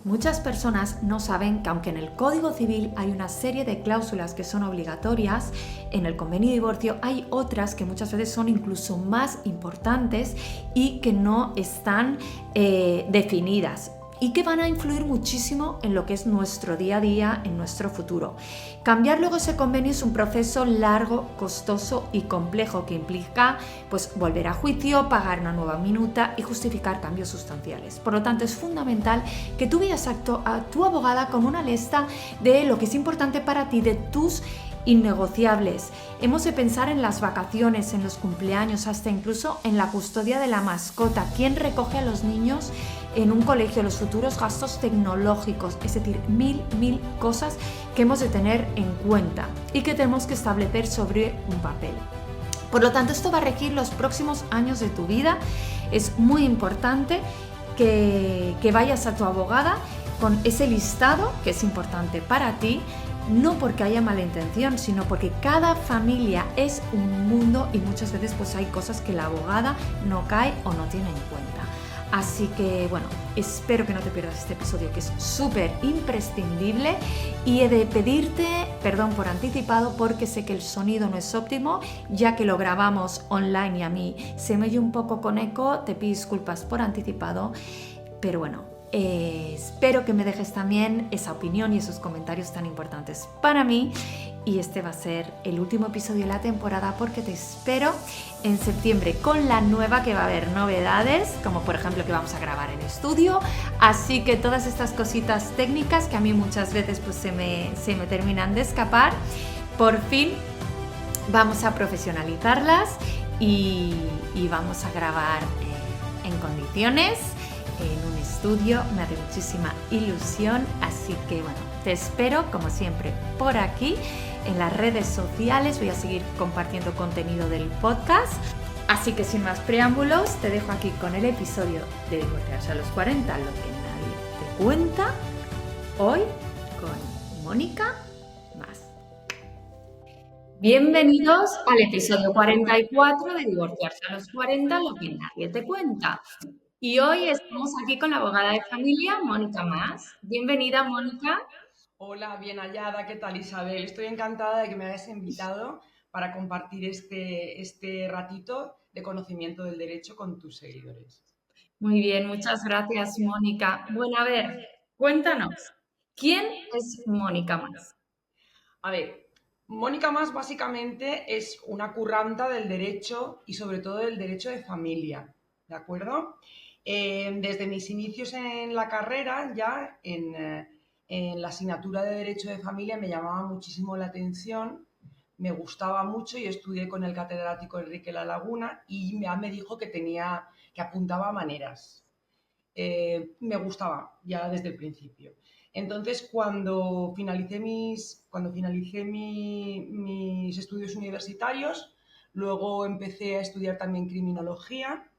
Muchas personas no saben que aunque en el Código Civil hay una serie de cláusulas que son obligatorias, en el convenio de divorcio hay otras que muchas veces son incluso más importantes y que no están definidas y que van a influir muchísimo en lo que es nuestro día a día, en nuestro futuro. Cambiar luego ese convenio es un proceso largo, costoso y complejo que implica pues, volver a juicio, pagar una nueva minuta y justificar cambios sustanciales. Por lo tanto, es fundamental que tú vayas a tu abogada con una lista de lo que es importante para ti, de tus innegociables. Hemos de pensar en las vacaciones, en los cumpleaños, hasta incluso en la custodia de la mascota. ¿Quién recoge a los niños en un colegio? Los futuros gastos tecnológicos, es decir, mil cosas que hemos de tener en cuenta y que tenemos que establecer sobre un papel. Por lo tanto, esto va a regir los próximos años de tu vida. Es muy importante que vayas a tu abogada con ese listado que es importante para ti, no porque haya mala intención, sino porque cada familia es un mundo y muchas veces pues hay cosas que la abogada no cae o no tiene en cuenta. Así que bueno, espero que no te pierdas este episodio que es súper imprescindible y he de pedirte perdón por anticipado porque sé que el sonido no es óptimo ya que lo grabamos online y a mí se me oye un poco con eco, te pido disculpas por anticipado, pero bueno. Espero que me dejes también esa opinión y esos comentarios tan importantes para mí y este va a ser el último episodio de la temporada porque te espero en septiembre con la nueva, que va a haber novedades como por ejemplo que vamos a grabar en estudio, así que todas estas cositas técnicas que a mí muchas veces pues se me terminan de escapar, por fin vamos a profesionalizarlas y vamos a grabar en condiciones en un estudio. Me hace muchísima ilusión, así que bueno, te espero como siempre por aquí en las redes sociales. Voy a seguir compartiendo contenido del podcast, así que sin más preámbulos te dejo aquí con el episodio de Divorciarse a los 40, lo que nadie te cuenta, hoy con Mónica Mas. Bienvenidos al episodio 44 de Divorciarse a los 40, lo que nadie te cuenta. Y hoy estamos aquí con la abogada de familia, Mónica Mas. Bienvenida, Mónica. Hola, bien hallada, ¿qué tal, Isabel? Estoy encantada de que me hayas invitado para compartir este ratito de conocimiento del derecho con tus seguidores. Muy bien, muchas gracias, Mónica. Bueno, a ver, cuéntanos, ¿quién es Mónica Mas? A ver, Mónica Mas básicamente es una curranta del derecho y sobre todo del derecho de familia, ¿de acuerdo? Desde mis inicios en la carrera, ya en la asignatura de Derecho de Familia me llamaba muchísimo la atención, me gustaba mucho y estudié con el catedrático Enrique La Laguna y ya me dijo que apuntaba maneras. Me gustaba ya desde el principio. Entonces, cuando finalicé mis estudios universitarios, luego empecé a estudiar también criminología,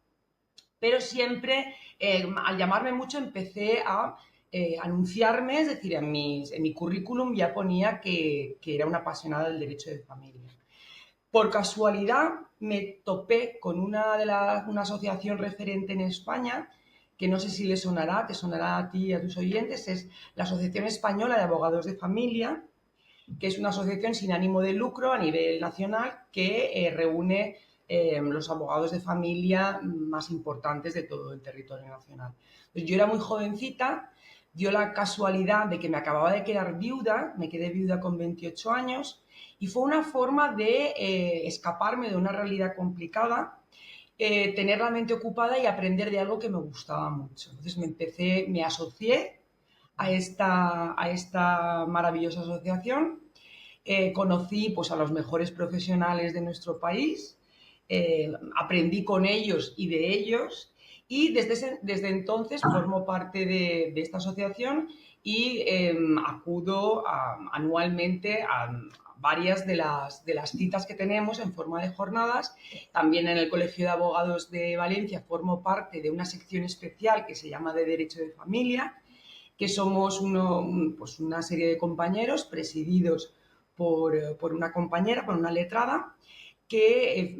pero siempre, al llamarme mucho, empecé a anunciarme, es decir, en mi currículum ya ponía que era una apasionada del derecho de familia. Por casualidad me topé con una asociación referente en España, que no sé si te sonará a ti y a tus oyentes, es la Asociación Española de Abogados de Familia, que es una asociación sin ánimo de lucro a nivel nacional que reúne los abogados de familia más importantes de todo el territorio nacional. Entonces, yo era muy jovencita, dio la casualidad de que me acababa de quedar viuda, me quedé viuda con 28 años, y fue una forma de escaparme de una realidad complicada, tener la mente ocupada y aprender de algo que me gustaba mucho. Entonces me asocié a esta maravillosa asociación, conocí pues, a los mejores profesionales de nuestro país, aprendí con ellos y de ellos, y desde entonces formo parte de esta asociación y acudo anualmente a varias de las citas que tenemos en forma de jornadas. También en el Colegio de Abogados de Valencia formo parte de una sección especial que se llama de Derecho de Familia, que somos pues una serie de compañeros presididos por una compañera, por una letrada, que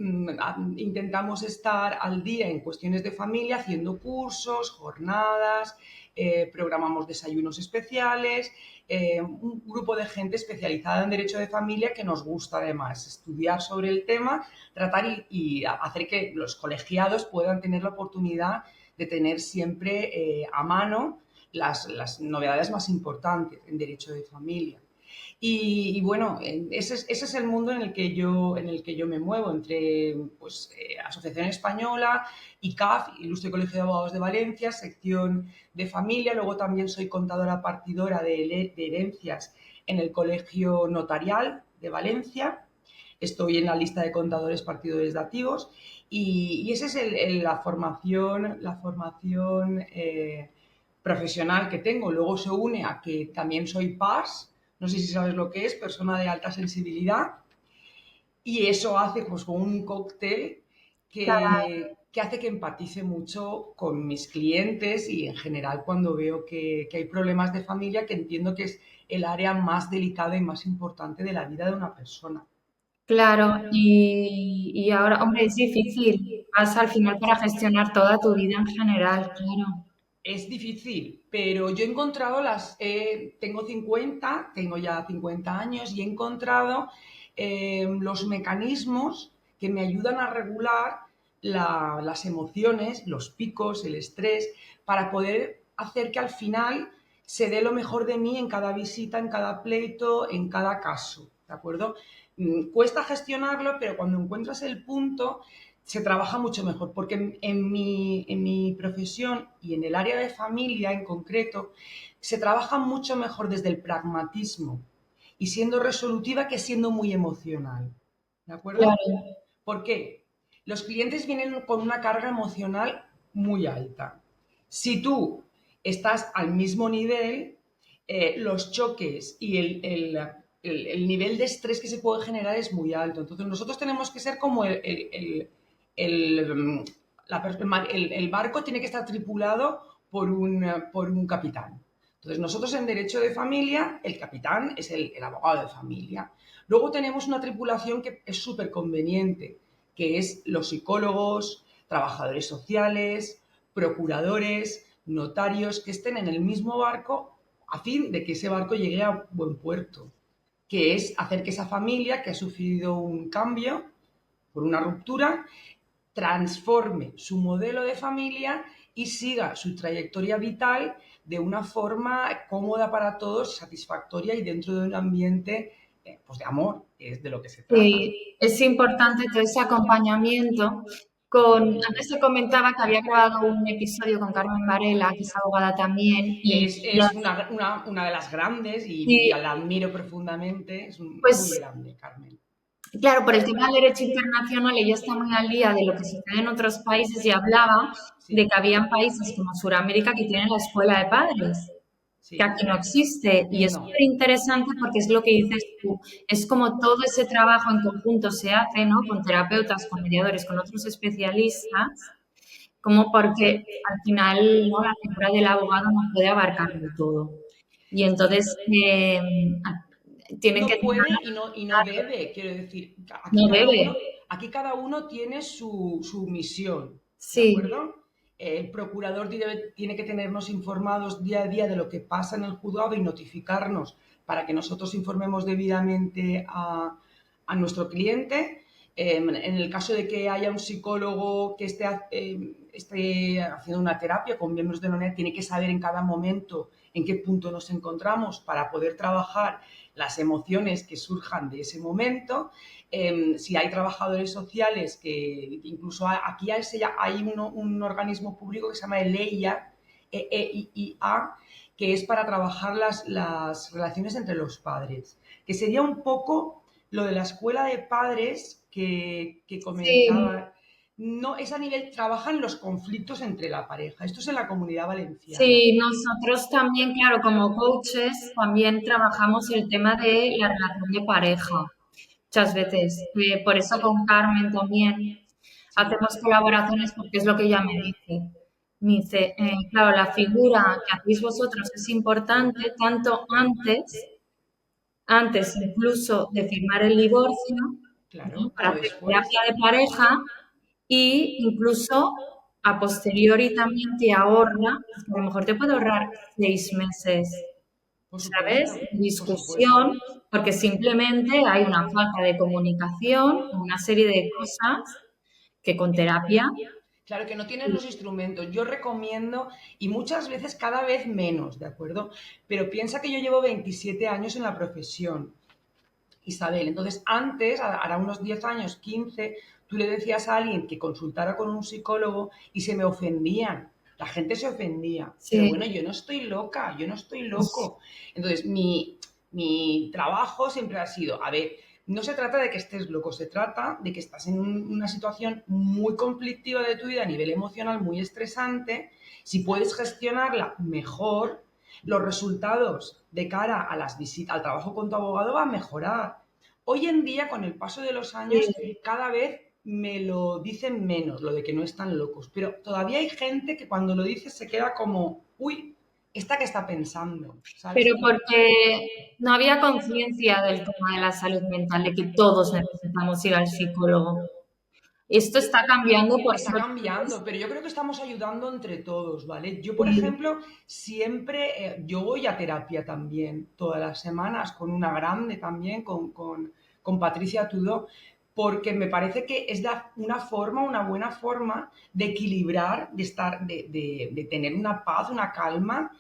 intentamos estar al día en cuestiones de familia, haciendo cursos, jornadas, programamos desayunos especiales, un grupo de gente especializada en derecho de familia que nos gusta además estudiar sobre el tema, tratar y hacer que los colegiados puedan tener la oportunidad de tener siempre a mano las novedades más importantes en derecho de familia. Y bueno, ese es el mundo en el que yo me muevo, entre pues, Asociación Española, ICAF, Ilustre Colegio de Abogados de Valencia, sección de familia. Luego también soy contadora partidora de herencias en el Colegio Notarial de Valencia. Estoy en la lista de contadores partidores dativos y esa es la formación profesional que tengo. Luego se une a que también soy PAS, no sé si sabes lo que es, persona de alta sensibilidad, y eso hace pues como un cóctel que hace que empatice mucho con mis clientes y en general cuando veo que hay problemas de familia, que entiendo que es el área más delicada y más importante de la vida de una persona. Claro, y ahora, hombre, es difícil. Vas al final para gestionar toda tu vida en general, claro. Es difícil, pero yo he encontrado tengo 50, tengo ya 50 años y he encontrado los mecanismos que me ayudan a regular las emociones, los picos, el estrés, para poder hacer que al final se dé lo mejor de mí en cada visita, en cada pleito, en cada caso, ¿de acuerdo? Cuesta gestionarlo, pero cuando encuentras el punto se trabaja mucho mejor, porque en mi profesión y en el área de familia en concreto, se trabaja mucho mejor desde el pragmatismo y siendo resolutiva que siendo muy emocional. ¿De acuerdo? Claro. ¿Por qué? Los clientes vienen con una carga emocional muy alta. Si tú estás al mismo nivel, los choques y el nivel de estrés que se puede generar es muy alto. Entonces nosotros tenemos que ser como el, el barco tiene que estar tripulado por un capitán. Entonces, nosotros en derecho de familia, el capitán es el abogado de familia. Luego tenemos una tripulación que es súper conveniente, que es los psicólogos, trabajadores sociales, procuradores, notarios, que estén en el mismo barco a fin de que ese barco llegue a buen puerto, que es hacer que esa familia que ha sufrido un cambio por una ruptura transforme su modelo de familia y siga su trayectoria vital de una forma cómoda para todos, satisfactoria y dentro de un ambiente pues de amor, que es de lo que se trata. Sí, es importante todo ese acompañamiento. Antes te comentaba que había grabado un episodio con Carmen Varela, que es abogada también, Es una de las grandes y y, la admiro profundamente, es muy pues grande, Carmen. claro, por el tema del derecho internacional, ella está muy al día de lo que sucede en otros países y hablaba de Sí, que habían países como Sudamérica que tienen la escuela de padres, que sí, aquí no existe. Y es no, súper interesante porque es lo que dices tú, es como todo ese trabajo en conjunto se hace, ¿no? Con terapeutas, con mediadores, con otros especialistas, como porque al final, ¿no? La figura del abogado no puede abarcarlo todo. Y entonces tienen que no tener, puede y no debe, quiero decir, no debe. aquí cada uno tiene su misión, ¿de Sí, acuerdo? El procurador tiene que tenernos informados día a día de lo que pasa en el juzgado y notificarnos para que nosotros informemos debidamente a nuestro cliente. En el caso de que haya un psicólogo que esté haciendo una terapia con miembros de la unidad, tiene que saber en cada momento en qué punto nos encontramos para poder trabajar las emociones que surjan de ese momento. Si hay trabajadores sociales que incluso aquí hay un organismo público que se llama el EIA, EEIA, que es para trabajar las relaciones entre los padres, que sería un poco lo de la escuela de padres que sí, comentaba. No es a nivel, trabajan los conflictos entre la pareja. Esto es en la Comunidad Valenciana. sí, nosotros también, claro, como coaches, también trabajamos el tema de la relación de pareja, muchas veces. Por eso con Carmen también Sí, hacemos colaboraciones porque es lo que ella me dice. Me dice, claro, la figura que hacéis vosotros es importante tanto antes incluso de firmar el divorcio, claro. para O hacer después, terapia de pareja e incluso a posteriori también te ahorra, a lo mejor te puede ahorrar 6 meses, por ¿sabes? supuesto, De por supuesto. discusión, porque simplemente hay una falta de comunicación, una serie de cosas que con terapia. Claro que no tienes los instrumentos. Yo recomiendo, y muchas veces cada vez menos, ¿de acuerdo? Pero piensa que yo llevo 27 años en la profesión, Isabel. Entonces, antes, hará unos 10 años, 15, tú le decías a alguien que consultara con un psicólogo y se me ofendían. La gente se ofendía. Pero Sí, bueno, yo no estoy loca, yo no estoy loco. Entonces, mi trabajo siempre ha sido, a ver, no se trata de que estés loco, se trata de que estás en una situación muy conflictiva de tu vida a nivel emocional, muy estresante. Si puedes gestionarla mejor, los resultados de cara a las visitas, al trabajo con tu abogado va a mejorar. Hoy en día, con el paso de los años, sí. cada vez me lo dicen menos, lo de que no están locos, pero todavía hay gente que cuando lo dices se queda como, uy, ¿esta que está pensando? ¿Sabes? Pero porque no había conciencia del tema de la salud mental, de que todos necesitamos ir al psicólogo. Esto está cambiando por Está suerte. cambiando, pero yo creo que estamos ayudando entre todos, ¿vale? Yo, por Sí, ejemplo, siempre, yo voy a terapia también, todas las semanas, con una grande también, con Patricia Tudó, porque me parece que es una forma, una buena forma de equilibrar, de estar, de tener una paz, una calma,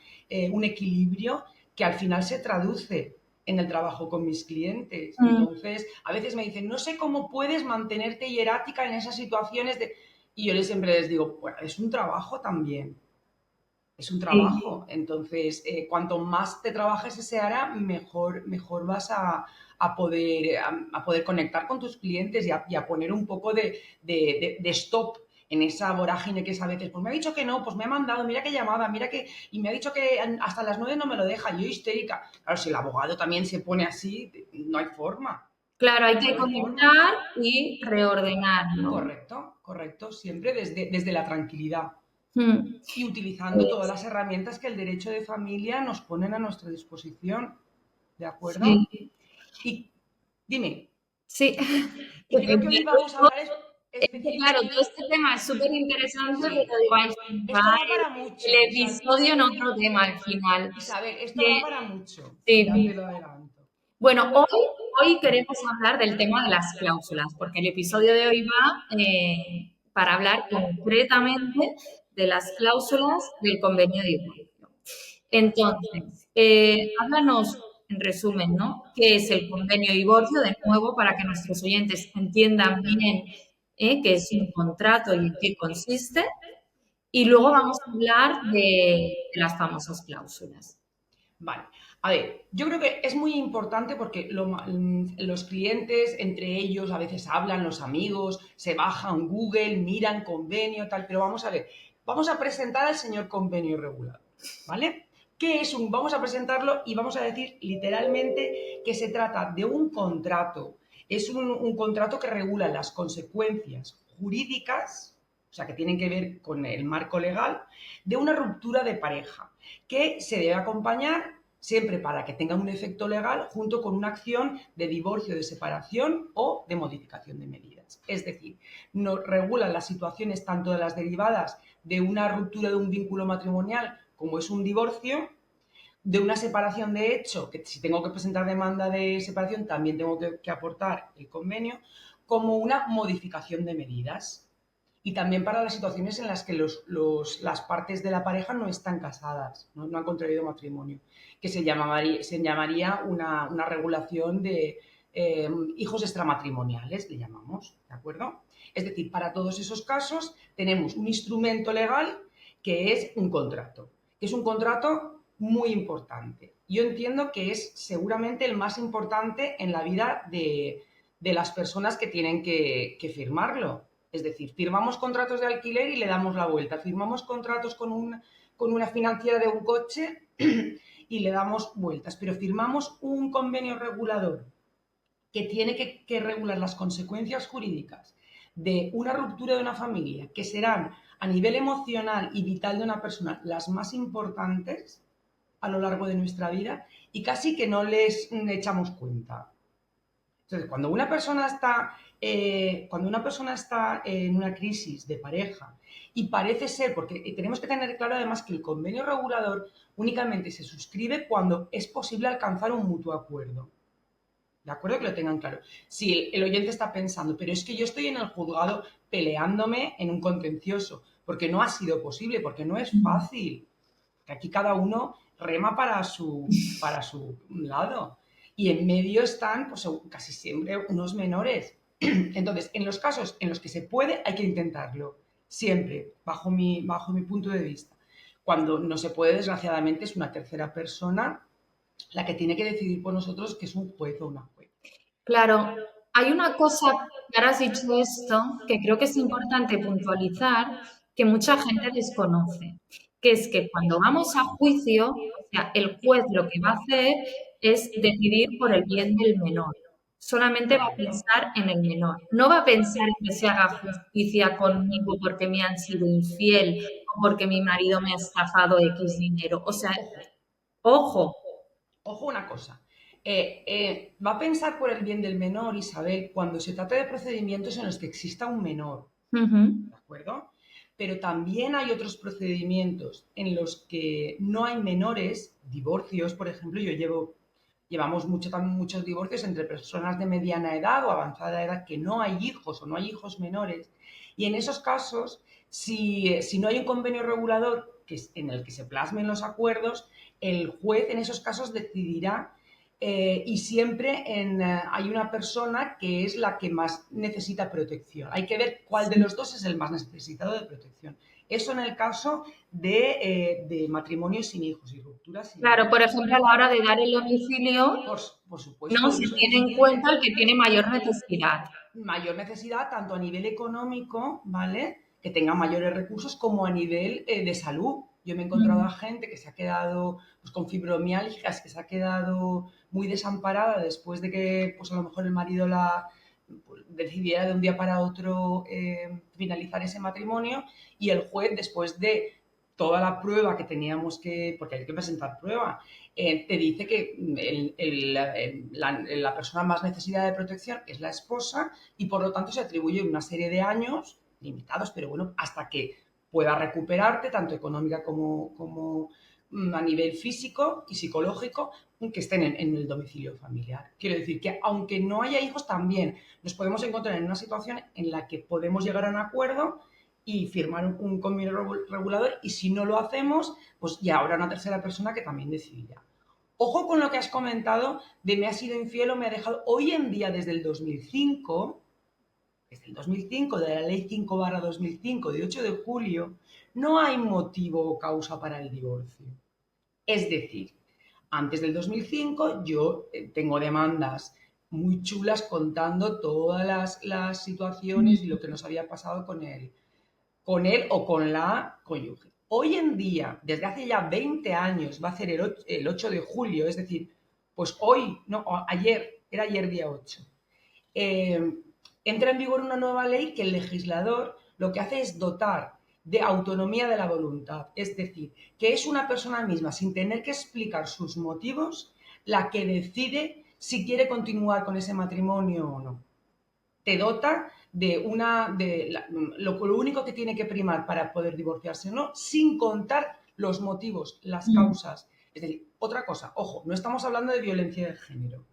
un equilibrio que al final se traduce en el trabajo con mis clientes. mm, Entonces, a veces me dicen, no sé cómo puedes mantenerte hierática en esas situaciones de... Y yo siempre les digo, bueno, es un trabajo también, es un sí, trabajo. Entonces, cuanto más te trabajes ese área, mejor vas a poder conectar con tus clientes y a poner un poco de stop en esa vorágine que es a veces, pues me ha dicho que no, pues me ha mandado, mira qué llamada, mira que, y me ha dicho que hasta las 9 no me lo deja, yo histérica. Claro, si el abogado también se pone así, no hay forma, claro, hay que no hay forma. conectar y reordenar, ¿no? Correcto, correcto, siempre desde la tranquilidad Mm, y utilizando todas pues, las herramientas que el derecho de familia nos ponen a nuestra disposición. ¿De acuerdo? sí, Y dime, sí. y creo que hoy vamos a hablar Es que, claro, todo este tema es súper interesante, Sí, pero digo, ay, esto va da para el mucho, episodio en otro tema al final. Isabel, esto da Que- para mucho, ya te sí. lo adelanto. Bueno, hoy queremos hablar del tema de las cláusulas, porque el episodio de hoy va para hablar concretamente de las cláusulas del convenio de divorcio. Entonces, háblanos en resumen, ¿no? ¿Qué es el convenio de divorcio? De nuevo, para que nuestros oyentes entiendan bien qué es un contrato y en qué consiste. Y luego vamos a hablar de las famosas cláusulas. Vale, a ver, yo creo que es muy importante porque los clientes entre ellos a veces hablan, los amigos, se bajan Google, miran convenio, tal, pero vamos a ver, vamos a presentar al señor convenio regulador, ¿vale? ¿Qué es un? Vamos a presentarlo y vamos a decir literalmente que se trata de un contrato. Es un contrato que regula las consecuencias jurídicas, o sea, que tienen que ver con el marco legal, de una ruptura de pareja que se debe acompañar siempre para que tenga un efecto legal junto con una acción de divorcio, de separación o de modificación de medidas. Es decir, nos regulan las situaciones tanto de las derivadas de una ruptura de un vínculo matrimonial como es un divorcio, de una separación de hecho, que si tengo que presentar demanda de separación también tengo que aportar el convenio, como una modificación de medidas y también para las situaciones en las que las partes de la pareja no están casadas, no han contraído matrimonio, que se llamaría una regulación de hijos extramatrimoniales, le llamamos, ¿de acuerdo? Es decir, para todos esos casos tenemos un instrumento legal que es un contrato, que es un contrato muy importante. Yo entiendo que es seguramente el más importante en la vida de las personas que tienen que firmarlo. Es decir, firmamos contratos de alquiler y le damos la vuelta. Firmamos contratos con una financiera de un coche y le damos vueltas. Pero firmamos un convenio regulador que tiene que regular las consecuencias jurídicas de una ruptura de una familia, que serán a nivel emocional y vital de una persona las más importantes a lo largo de nuestra vida y casi que no les echamos cuenta. Entonces, cuando una persona está en una crisis de pareja y parece ser, porque tenemos que tener claro además que el convenio regulador únicamente se suscribe cuando es posible alcanzar un mutuo acuerdo. ¿De acuerdo? Que lo tengan claro. Si el oyente está pensando, pero es que yo estoy en el juzgado peleándome en un contencioso, porque no ha sido posible, porque no es fácil. Que aquí cada uno rema para su lado. Y en medio están, pues casi siempre, unos menores. Entonces, en los casos en los que se puede, hay que intentarlo. Siempre, bajo mi punto de vista. Cuando no se puede, desgraciadamente, es una tercera persona la que tiene que decidir por nosotros, que es un juez o una juez. Claro, hay una cosa, que ahora has dicho esto, que creo que es importante puntualizar, que mucha gente desconoce, que es que cuando vamos a juicio, o sea, el juez lo que va a hacer es decidir por el bien del menor. Solamente va a Correcto. pensar en el menor. No va a pensar en que se haga justicia conmigo porque me han sido infiel o porque mi marido me ha estafado X dinero. O sea, Ojo, ojo. ojo una cosa. Va a pensar por el bien del menor, Isabel, cuando se trata de procedimientos en los que exista un menor. Ujú, ¿De acuerdo? Pero también hay otros procedimientos en los que no hay menores, divorcios, por ejemplo, llevamos muchos divorcios entre personas de mediana edad o avanzada edad que no hay hijos o no hay hijos menores. Y en esos casos, si no hay un convenio regulador en el que se plasmen los acuerdos, el juez en esos casos decidirá y siempre hay una persona que es la que más necesita protección. Hay que ver cuál de sí. los dos es el más necesitado de protección. Eso en el caso de matrimonios sin hijos y rupturas sin Claro, hijos. por ejemplo, a la hora de dar el domicilio, Por no supuesto, y se eso tiene en cuenta el que tiene mayor necesidad. mayor necesidad tanto a nivel económico, ¿vale? Que tenga mayores recursos como a nivel de salud. Yo me he encontrado a Mm. gente que se ha quedado pues, con fibromialgias, que se ha quedado muy desamparada después de que pues, a lo mejor el marido pues, decidiera de un día para otro finalizar ese matrimonio y el juez, después de toda la prueba que teníamos porque hay que presentar prueba, te dice que la persona más necesitada de protección es la esposa y por lo tanto se atribuye una serie de años limitados, pero bueno, hasta que pueda recuperarte, tanto económica como a nivel físico y psicológico, que estén en el domicilio familiar. Quiero decir que aunque no haya hijos, también nos podemos encontrar en una situación en la que podemos llegar a un acuerdo y firmar un convenio regulador y si no lo hacemos, pues ya habrá una tercera persona que también decidirá. Ojo con lo que has comentado de me ha sido infiel o me ha dejado. Hoy en día, desde el 2005, de la ley 5/2005, de 8 de julio, no hay motivo o causa para el divorcio. Es decir, antes del 2005 yo tengo demandas muy chulas contando todas las situaciones y lo que nos había pasado con él o con la cónyuge. Hoy en día, desde hace ya 20 años, va a ser el 8 de julio, es decir, pues hoy, no, ayer, era ayer día 8, eh, entra en vigor una nueva ley que el legislador lo que hace es dotar de autonomía de la voluntad, es decir, que es una persona misma, sin tener que explicar sus motivos, la que decide si quiere continuar con ese matrimonio o no. Te dota lo único que tiene que primar para poder divorciarse o no, sin contar los motivos, las Mm. causas. Es decir, otra cosa, ojo, no estamos hablando de violencia de género,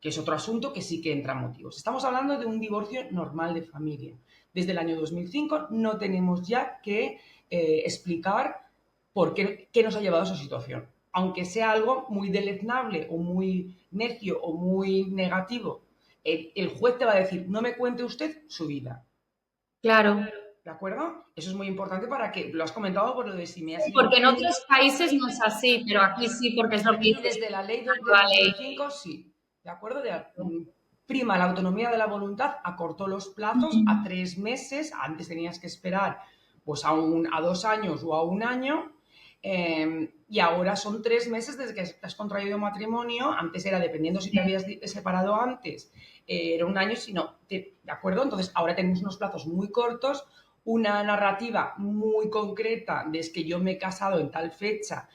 que es otro asunto que sí que entra en motivos. Estamos hablando de un divorcio normal de familia. Desde el año 2005 no tenemos ya que explicar qué nos ha llevado a esa situación. Aunque sea algo muy deleznable o muy necio o muy negativo, el juez te va a decir, no me cuente usted su vida. Claro. ¿De acuerdo? Eso es muy importante para que, lo has comentado por lo de si me ha Sí, sido porque en infiel. otros países no es así, pero aquí sí, porque es lo que Aquí dice desde la ley de la nueva ley. 2005 sí, ¿de acuerdo? Prima la autonomía de la voluntad, acortó los plazos a Mm. 3 meses, antes tenías que esperar pues a 2 años o a un año, y ahora son 3 meses desde que has contraído matrimonio, antes era dependiendo si te habías separado antes, era un año, si no, ¿de acuerdo? Entonces ahora tenemos unos plazos muy cortos, una narrativa muy concreta de es que yo me he casado en tal fecha,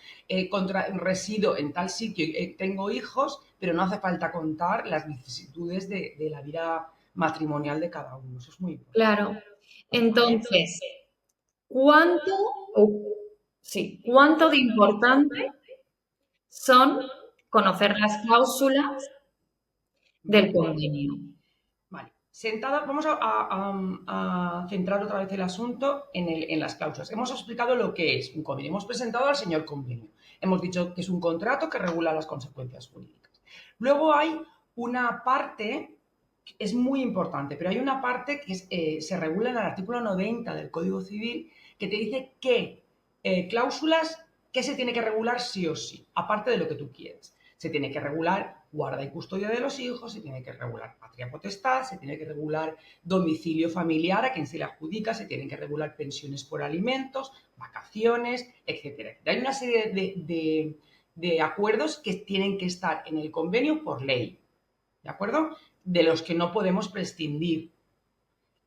resido en tal sitio, tengo hijos, pero no hace falta contar las vicisitudes de la vida matrimonial de cada uno. Eso es muy importante. Claro. ¿Vale? Entonces, ¿cuánto, o- sí, cuánto de importante son conocer las cláusulas del Vale. convenio? Vale. Sentada, vamos a centrar otra vez el asunto en las cláusulas. Hemos explicado lo que es un convenio. Hemos presentado al señor convenio. Hemos dicho que es un contrato que regula las consecuencias jurídicas. Luego hay una parte, que es muy importante, pero hay una parte que se regula en el artículo 90 del Código Civil que te dice qué cláusulas que se tiene que regular sí o sí, aparte de lo que tú quieres. Se tiene que regular guarda y custodia de los hijos, se tiene que regular patria potestad, se tiene que regular domicilio familiar a quien se le adjudica, se tienen que regular pensiones por alimentos, vacaciones, etcétera. Hay una serie de acuerdos que tienen que estar en el convenio por ley, ¿de acuerdo? De los que no podemos prescindir.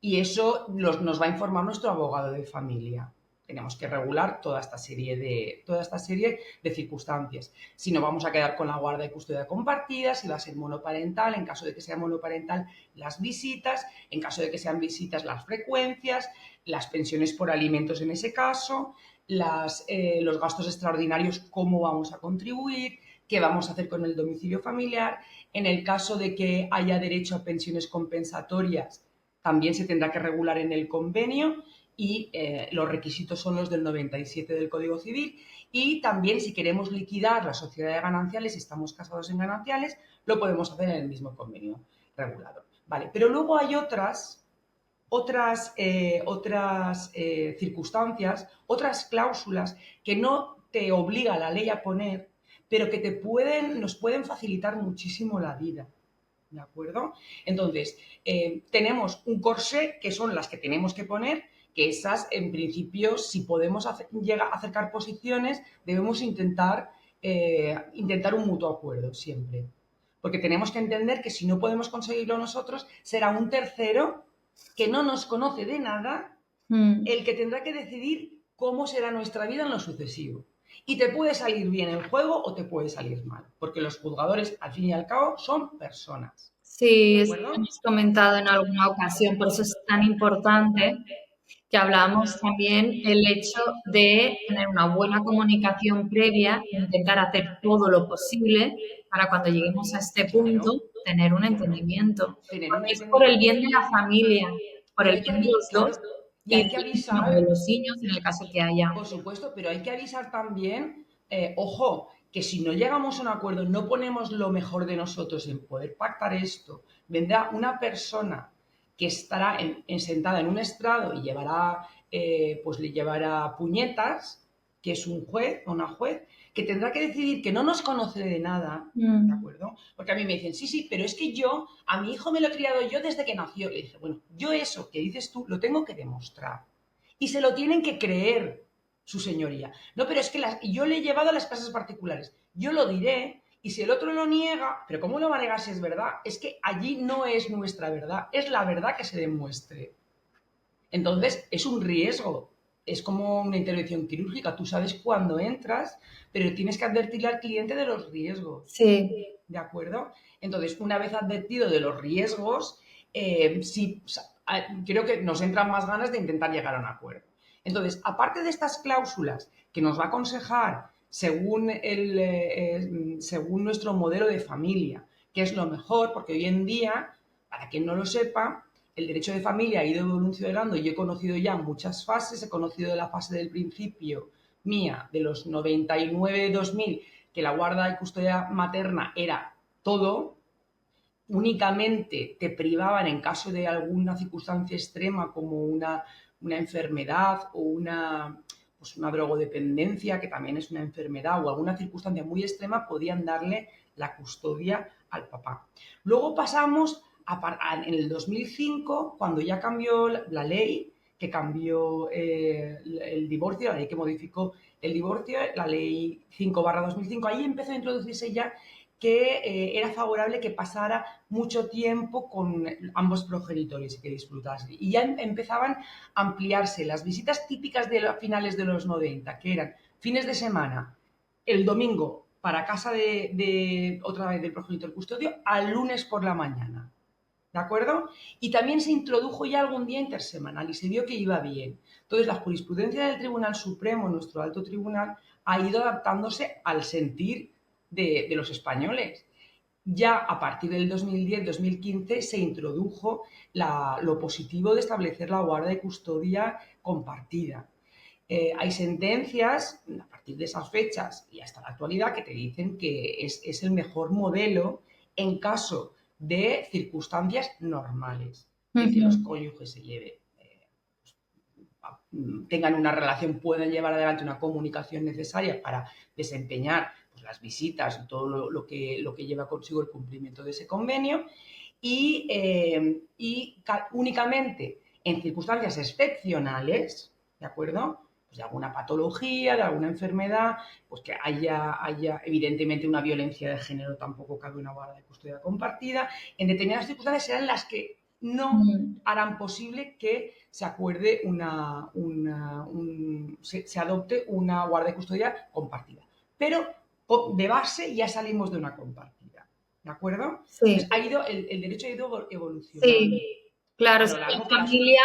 Y eso nos va a informar nuestro abogado de familia. Tenemos que regular toda esta serie de circunstancias. Si no vamos a quedar con la guarda y custodia compartida, si va a ser monoparental, en caso de que sea monoparental, las visitas, en caso de que sean visitas, las frecuencias, las pensiones por alimentos en ese caso, los gastos extraordinarios, cómo vamos a contribuir, qué vamos a hacer con el domicilio familiar. En el caso de que haya derecho a pensiones compensatorias, también se tendrá que regular en el convenio y los requisitos son los del 97 del Código Civil. Y también si queremos liquidar la sociedad de gananciales, si estamos casados en gananciales, lo podemos hacer en el mismo convenio regulador. Vale, pero luego hay otras circunstancias, otras cláusulas que no te obliga la ley a poner, pero que nos pueden facilitar muchísimo la vida. ¿De acuerdo? Entonces, tenemos un corsé que son las que tenemos que poner, que esas, en principio, si podemos llegar a acercar posiciones, debemos intentar un mutuo acuerdo siempre. Porque tenemos que entender que si no podemos conseguirlo nosotros, será un tercero que no nos conoce de nada Mm. el que tendrá que decidir cómo será nuestra vida en lo sucesivo. Y te puede salir bien el juego o te puede salir mal, porque los juzgadores, al fin y al cabo, son personas. ¿De Sí, eso lo acuerdo? hemos comentado en alguna ocasión, por eso es tan importante que hablamos también el hecho de tener una buena comunicación previa, intentar hacer todo lo posible para cuando lleguemos a este punto Claro, tener un claro. entendimiento, Tener un porque es por el bien de entendimiento la familia, por y el hay que bien de los dos claro, y y hay que de avisar. los niños en el caso que haya. Por supuesto, pero hay que avisar también, ojo, que si no llegamos a un acuerdo, no ponemos lo mejor de nosotros en poder pactar esto, vendrá una persona que estará sentada en un estrado y pues le llevará puñetas, que es un juez o una juez, que tendrá que decidir que no nos conoce de nada, ¿de Mm. acuerdo? Porque a mí me dicen, sí, sí, pero es que a mi hijo me lo he criado yo desde que nació. Y le dije, bueno, yo eso que dices tú lo tengo que demostrar. Y se lo tienen que creer su señoría. No, pero es que yo le he llevado a las casas particulares. Yo lo diré y si el otro lo niega, pero ¿cómo lo va a negar si es verdad? Es que allí no es nuestra verdad, es la verdad que se demuestre. Entonces, es un riesgo. Es como una intervención quirúrgica. Tú sabes cuándo entras, pero tienes que advertirle al cliente de los riesgos. Sí, ¿De acuerdo? Entonces, una vez advertido de los riesgos, sí, creo que nos entran más ganas de intentar llegar a un acuerdo. Entonces, aparte de estas cláusulas que nos va a aconsejar según nuestro modelo de familia, que es lo mejor, porque hoy en día, para quien no lo sepa, el derecho de familia ha ido evolucionando y he conocido ya muchas fases. He conocido la fase del principio mía, de los 99-2000, que la guarda y custodia materna era todo, únicamente te privaban en caso de alguna circunstancia extrema como una enfermedad o pues una drogodependencia, que también es una enfermedad, o alguna circunstancia muy extrema, podían darle la custodia al papá. Luego pasamos en el 2005, cuando ya cambió la ley, que cambió el divorcio, la ley que modificó el divorcio, la ley 5/2005, ahí empezó a introducirse ya que era favorable que pasara mucho tiempo con ambos progenitores y que disfrutase. Y ya empezaban a ampliarse las visitas típicas de los finales de los 90, que eran fines de semana, el domingo para casa otra vez del progenitor custodio, al lunes por la mañana. ¿De acuerdo? Y también se introdujo ya algún día intersemanal y se vio que iba bien. Entonces, la jurisprudencia del Tribunal Supremo, nuestro alto tribunal, ha ido adaptándose al sentir de los españoles. Ya a partir del 2010-2015 se introdujo lo positivo de establecer la guarda y custodia compartida. Hay sentencias a partir de esas fechas y hasta la actualidad que te dicen que es el mejor modelo en caso de circunstancias normales, de que los cónyuges se lleven, tengan una relación, puedan llevar adelante una comunicación necesaria para desempeñar pues, las visitas y todo lo que lleva consigo el cumplimiento de ese convenio y únicamente en circunstancias excepcionales, ¿de acuerdo? Pues de alguna patología, de alguna enfermedad, pues que haya evidentemente una violencia de género, tampoco cabe una guarda de custodia compartida. En determinadas circunstancias serán las que no harán posible que se acuerde se adopte una guarda de custodia compartida. Pero de base ya salimos de una compartida, ¿de acuerdo? Sí. Entonces el derecho ha ido evolucionando. Sí, claro, A es lo que largo la familia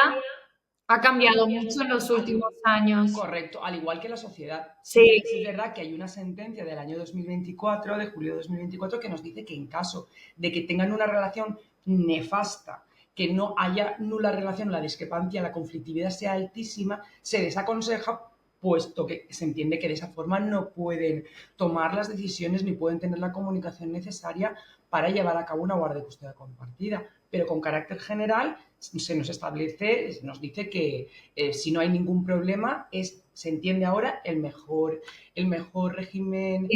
ha cambiado mucho en los últimos años. Correcto, al igual que la sociedad. Sí, Es verdad que hay una sentencia del año 2024, de julio de 2024, que nos dice que en caso de que tengan una relación nefasta, que no haya nula relación, la discrepancia, la conflictividad sea altísima, se desaconseja, puesto que se entiende que de esa forma no pueden tomar las decisiones ni pueden tener la comunicación necesaria para llevar a cabo una guarda de custodia compartida. Pero con carácter general se nos establece, se nos dice que si no hay ningún problema, se entiende ahora el mejor régimen,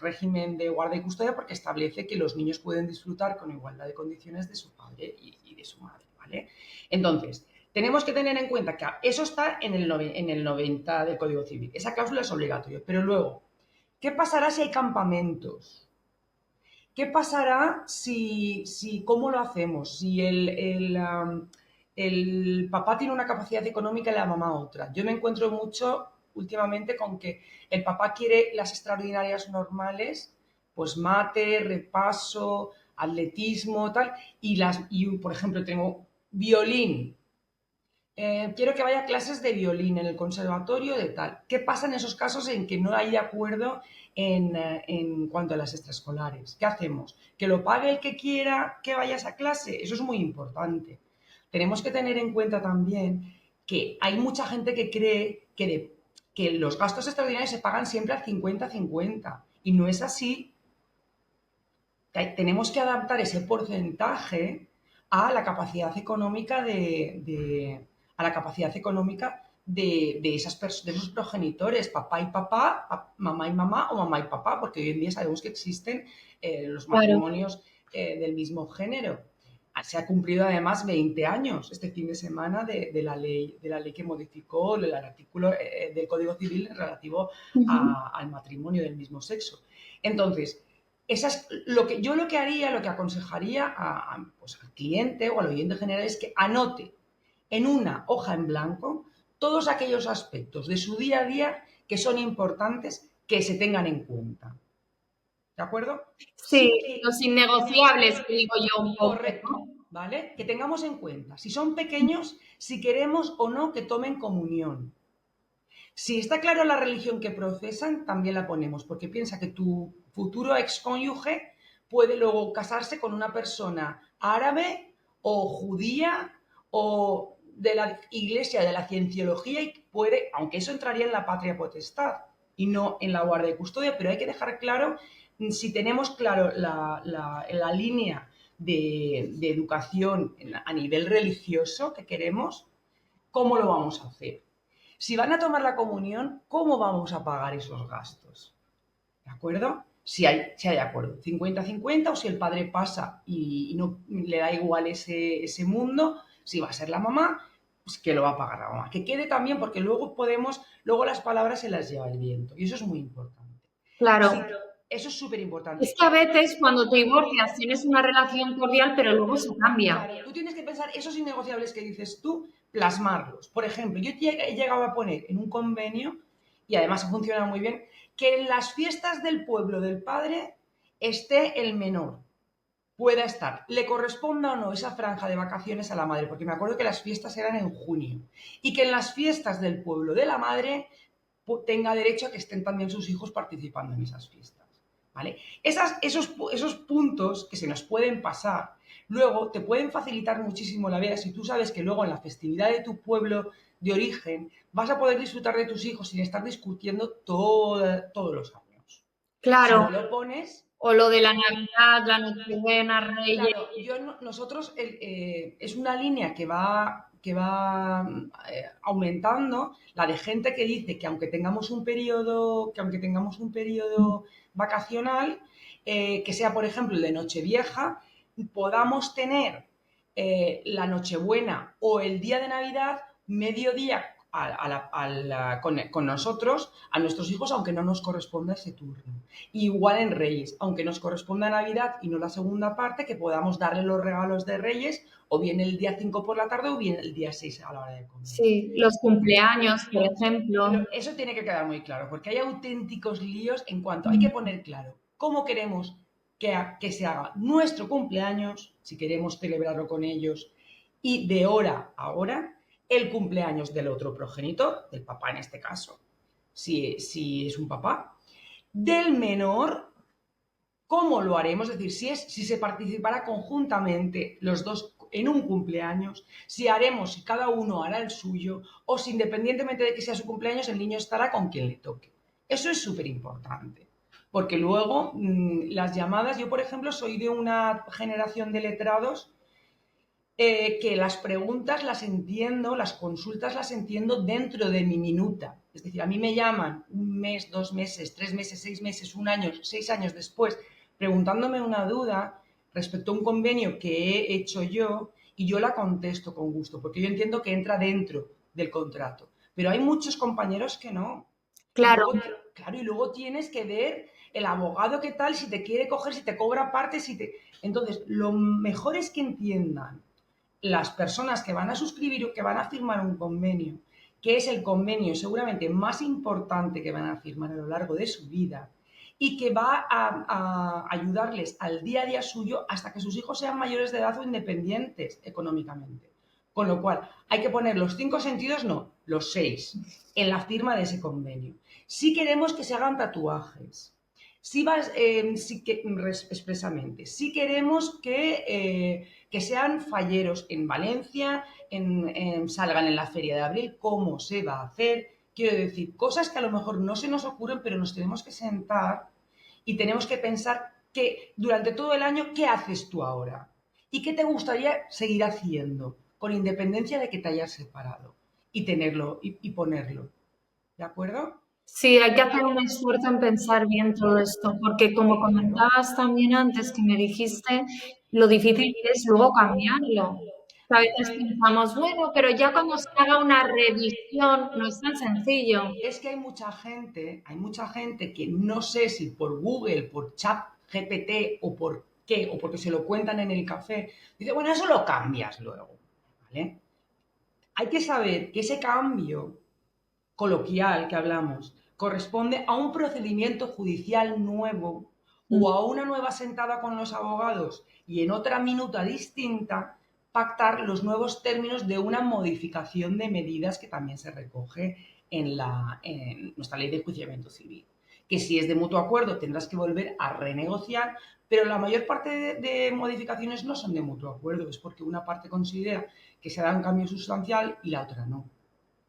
régimen de guarda y custodia porque establece que los niños pueden disfrutar con igualdad de condiciones de su padre y de su madre, ¿vale? Entonces, tenemos que tener en cuenta que eso está en el 90 del Código Civil. Esa cláusula es obligatoria. Pero luego, ¿qué pasará si hay campamentos? ¿Qué pasará cómo lo hacemos? Si el papá tiene una capacidad económica y la mamá otra. Yo me encuentro mucho últimamente con que el papá quiere las extraordinarias normales, pues mate, repaso, atletismo, tal, y por ejemplo tengo violín. Quiero que vaya a clases de violín en el conservatorio de tal. ¿Qué pasa en esos casos en que no hay de acuerdo en cuanto a las extraescolares? ¿Qué hacemos? ¿Que lo pague el que quiera que vaya a esa clase? Eso es muy importante. Tenemos que tener en cuenta también que hay mucha gente que cree que los gastos extraordinarios se pagan siempre al 50-50 y no es así. Tenemos que adaptar ese porcentaje a la capacidad económica a la capacidad económica de esos progenitores, papá y papá, mamá y mamá o mamá y papá, porque hoy en día sabemos que existen los matrimonios del mismo género. Se ha cumplido además 20 años este fin de semana de la ley que modificó el artículo del Código Civil relativo al matrimonio del mismo sexo. Entonces, yo lo que haría, lo que aconsejaría pues, al cliente o al oyente general es que anote en una hoja en blanco todos aquellos aspectos de su día a día que son importantes que se tengan en cuenta. ¿De acuerdo? Sí, los innegociables, que digo yo un poco. Correcto, ¿vale? Que tengamos en cuenta si son pequeños, si queremos o no que tomen comunión. Si está claro la religión que profesan, también la ponemos, porque piensa que tu futuro excónyuge puede luego casarse con una persona árabe o judía o de la iglesia de la cienciología y puede, aunque eso entraría en la patria potestad y no en la guardia y custodia, pero hay que dejar claro, si tenemos claro la línea de educación a nivel religioso que queremos, ¿cómo lo vamos a hacer? Si van a tomar la comunión, ¿cómo vamos a pagar esos gastos? ¿De acuerdo? Si hay acuerdo, 50-50, o si el padre pasa y no le da igual ese mundo, si va a ser la mamá, pues que lo va a pagar la mamá. Que quede también, porque luego las palabras se las lleva el viento, y eso es muy importante. Claro. Eso es súper Es importante. que a veces cuando te divorcias tienes una relación cordial, pero luego se cambia. Claro, tú tienes que pensar esos innegociables que dices tú, plasmarlos. Por ejemplo, yo he llegado a poner en un convenio, y además funciona muy bien, que en las fiestas del pueblo del padre esté el menor, pueda estar, le corresponda o no esa franja de vacaciones a la madre, porque me acuerdo que las fiestas eran en junio, y que en las fiestas del pueblo de la madre tenga derecho a que estén también sus hijos participando en esas fiestas. ¿Vale? Esos puntos que se nos pueden pasar, luego te pueden facilitar muchísimo la vida si tú sabes que luego en la festividad de tu pueblo de origen vas a poder disfrutar de tus hijos sin estar discutiendo todos los años. Si Claro, no lo pones, o lo de la Navidad, la Nochebuena, Reyes. claro, nosotros es una línea que va aumentando, la de gente que dice que aunque tengamos un periodo vacacional, que sea por ejemplo el de Nochevieja, podamos tener la Nochebuena o el día de Navidad mediodía con nosotros, a nuestros hijos, aunque no nos corresponda ese turno. Igual en Reyes, aunque nos corresponda Navidad y no la segunda parte, que podamos darle los regalos de Reyes, o bien el día 5 por la tarde o bien el día 6 a la hora de comer. Sí, los cumpleaños, por ejemplo. Eso tiene que quedar muy claro, porque hay auténticos líos en cuanto hay que poner claro cómo queremos que se haga nuestro cumpleaños, si queremos celebrarlo con ellos, y de hora a hora, el cumpleaños del otro progenitor, del papá en este caso, si es un papá, del menor. ¿Cómo lo haremos? Es decir, si se participará conjuntamente los dos en un cumpleaños, si cada uno hará el suyo, o si independientemente de que sea su cumpleaños, el niño estará con quien le toque. Eso es súper importante. Porque luego las llamadas, yo por ejemplo soy de una generación de letrados que las preguntas las entiendo, las consultas las entiendo dentro de mi minuta. Es decir, a mí me llaman un mes, 2 meses, 3 meses, 6 meses, un año, 6 años después, preguntándome una duda respecto a un convenio que he hecho yo y yo la contesto con gusto, porque yo entiendo que entra dentro del contrato. Pero hay muchos compañeros que no. Y Claro, luego, claro, y luego tienes que ver el abogado qué tal, si te quiere coger, si te cobra partes, si te... Entonces, lo mejor es que entiendan las personas que van a suscribir o que van a firmar un convenio, que es el convenio seguramente más importante que van a firmar a lo largo de su vida y que va a ayudarles al día a día suyo hasta que sus hijos sean mayores de edad o independientes económicamente. Con lo cual, hay que poner los 5 sentidos, no, los 6, en la firma de ese convenio. Si queremos que se hagan tatuajes, si vas, expresamente, si queremos que sean falleros en Valencia, salgan en la Feria de Abril, cómo se va a hacer. Quiero decir, cosas que a lo mejor no se nos ocurren, pero nos tenemos que sentar y tenemos que pensar que durante todo el año, ¿qué haces tú ahora? ¿Y qué te gustaría seguir haciendo? Con independencia de que te hayas separado. Y tenerlo y ponerlo. ¿De acuerdo? sí, hay que hacer un esfuerzo en pensar bien todo esto, porque como Claro. comentabas también antes que me dijiste, lo difícil es luego cambiarlo. A veces pensamos, bueno, pero ya cuando se haga una revisión no es tan sencillo. Es que hay mucha gente que no sé si por Google, por chat GPT o por qué, o porque se lo cuentan en el café, dice, bueno, eso lo cambias luego, ¿vale? Hay que saber que ese cambio coloquial que hablamos corresponde a un procedimiento judicial nuevo o a una nueva sentada con los abogados y en otra minuta distinta pactar los nuevos términos de una modificación de medidas que también se recoge en nuestra ley de enjuiciamiento civil. Que si es de mutuo acuerdo tendrás que volver a renegociar, pero la mayor parte de modificaciones no son de mutuo acuerdo, es porque una parte considera que se da un cambio sustancial y la otra no.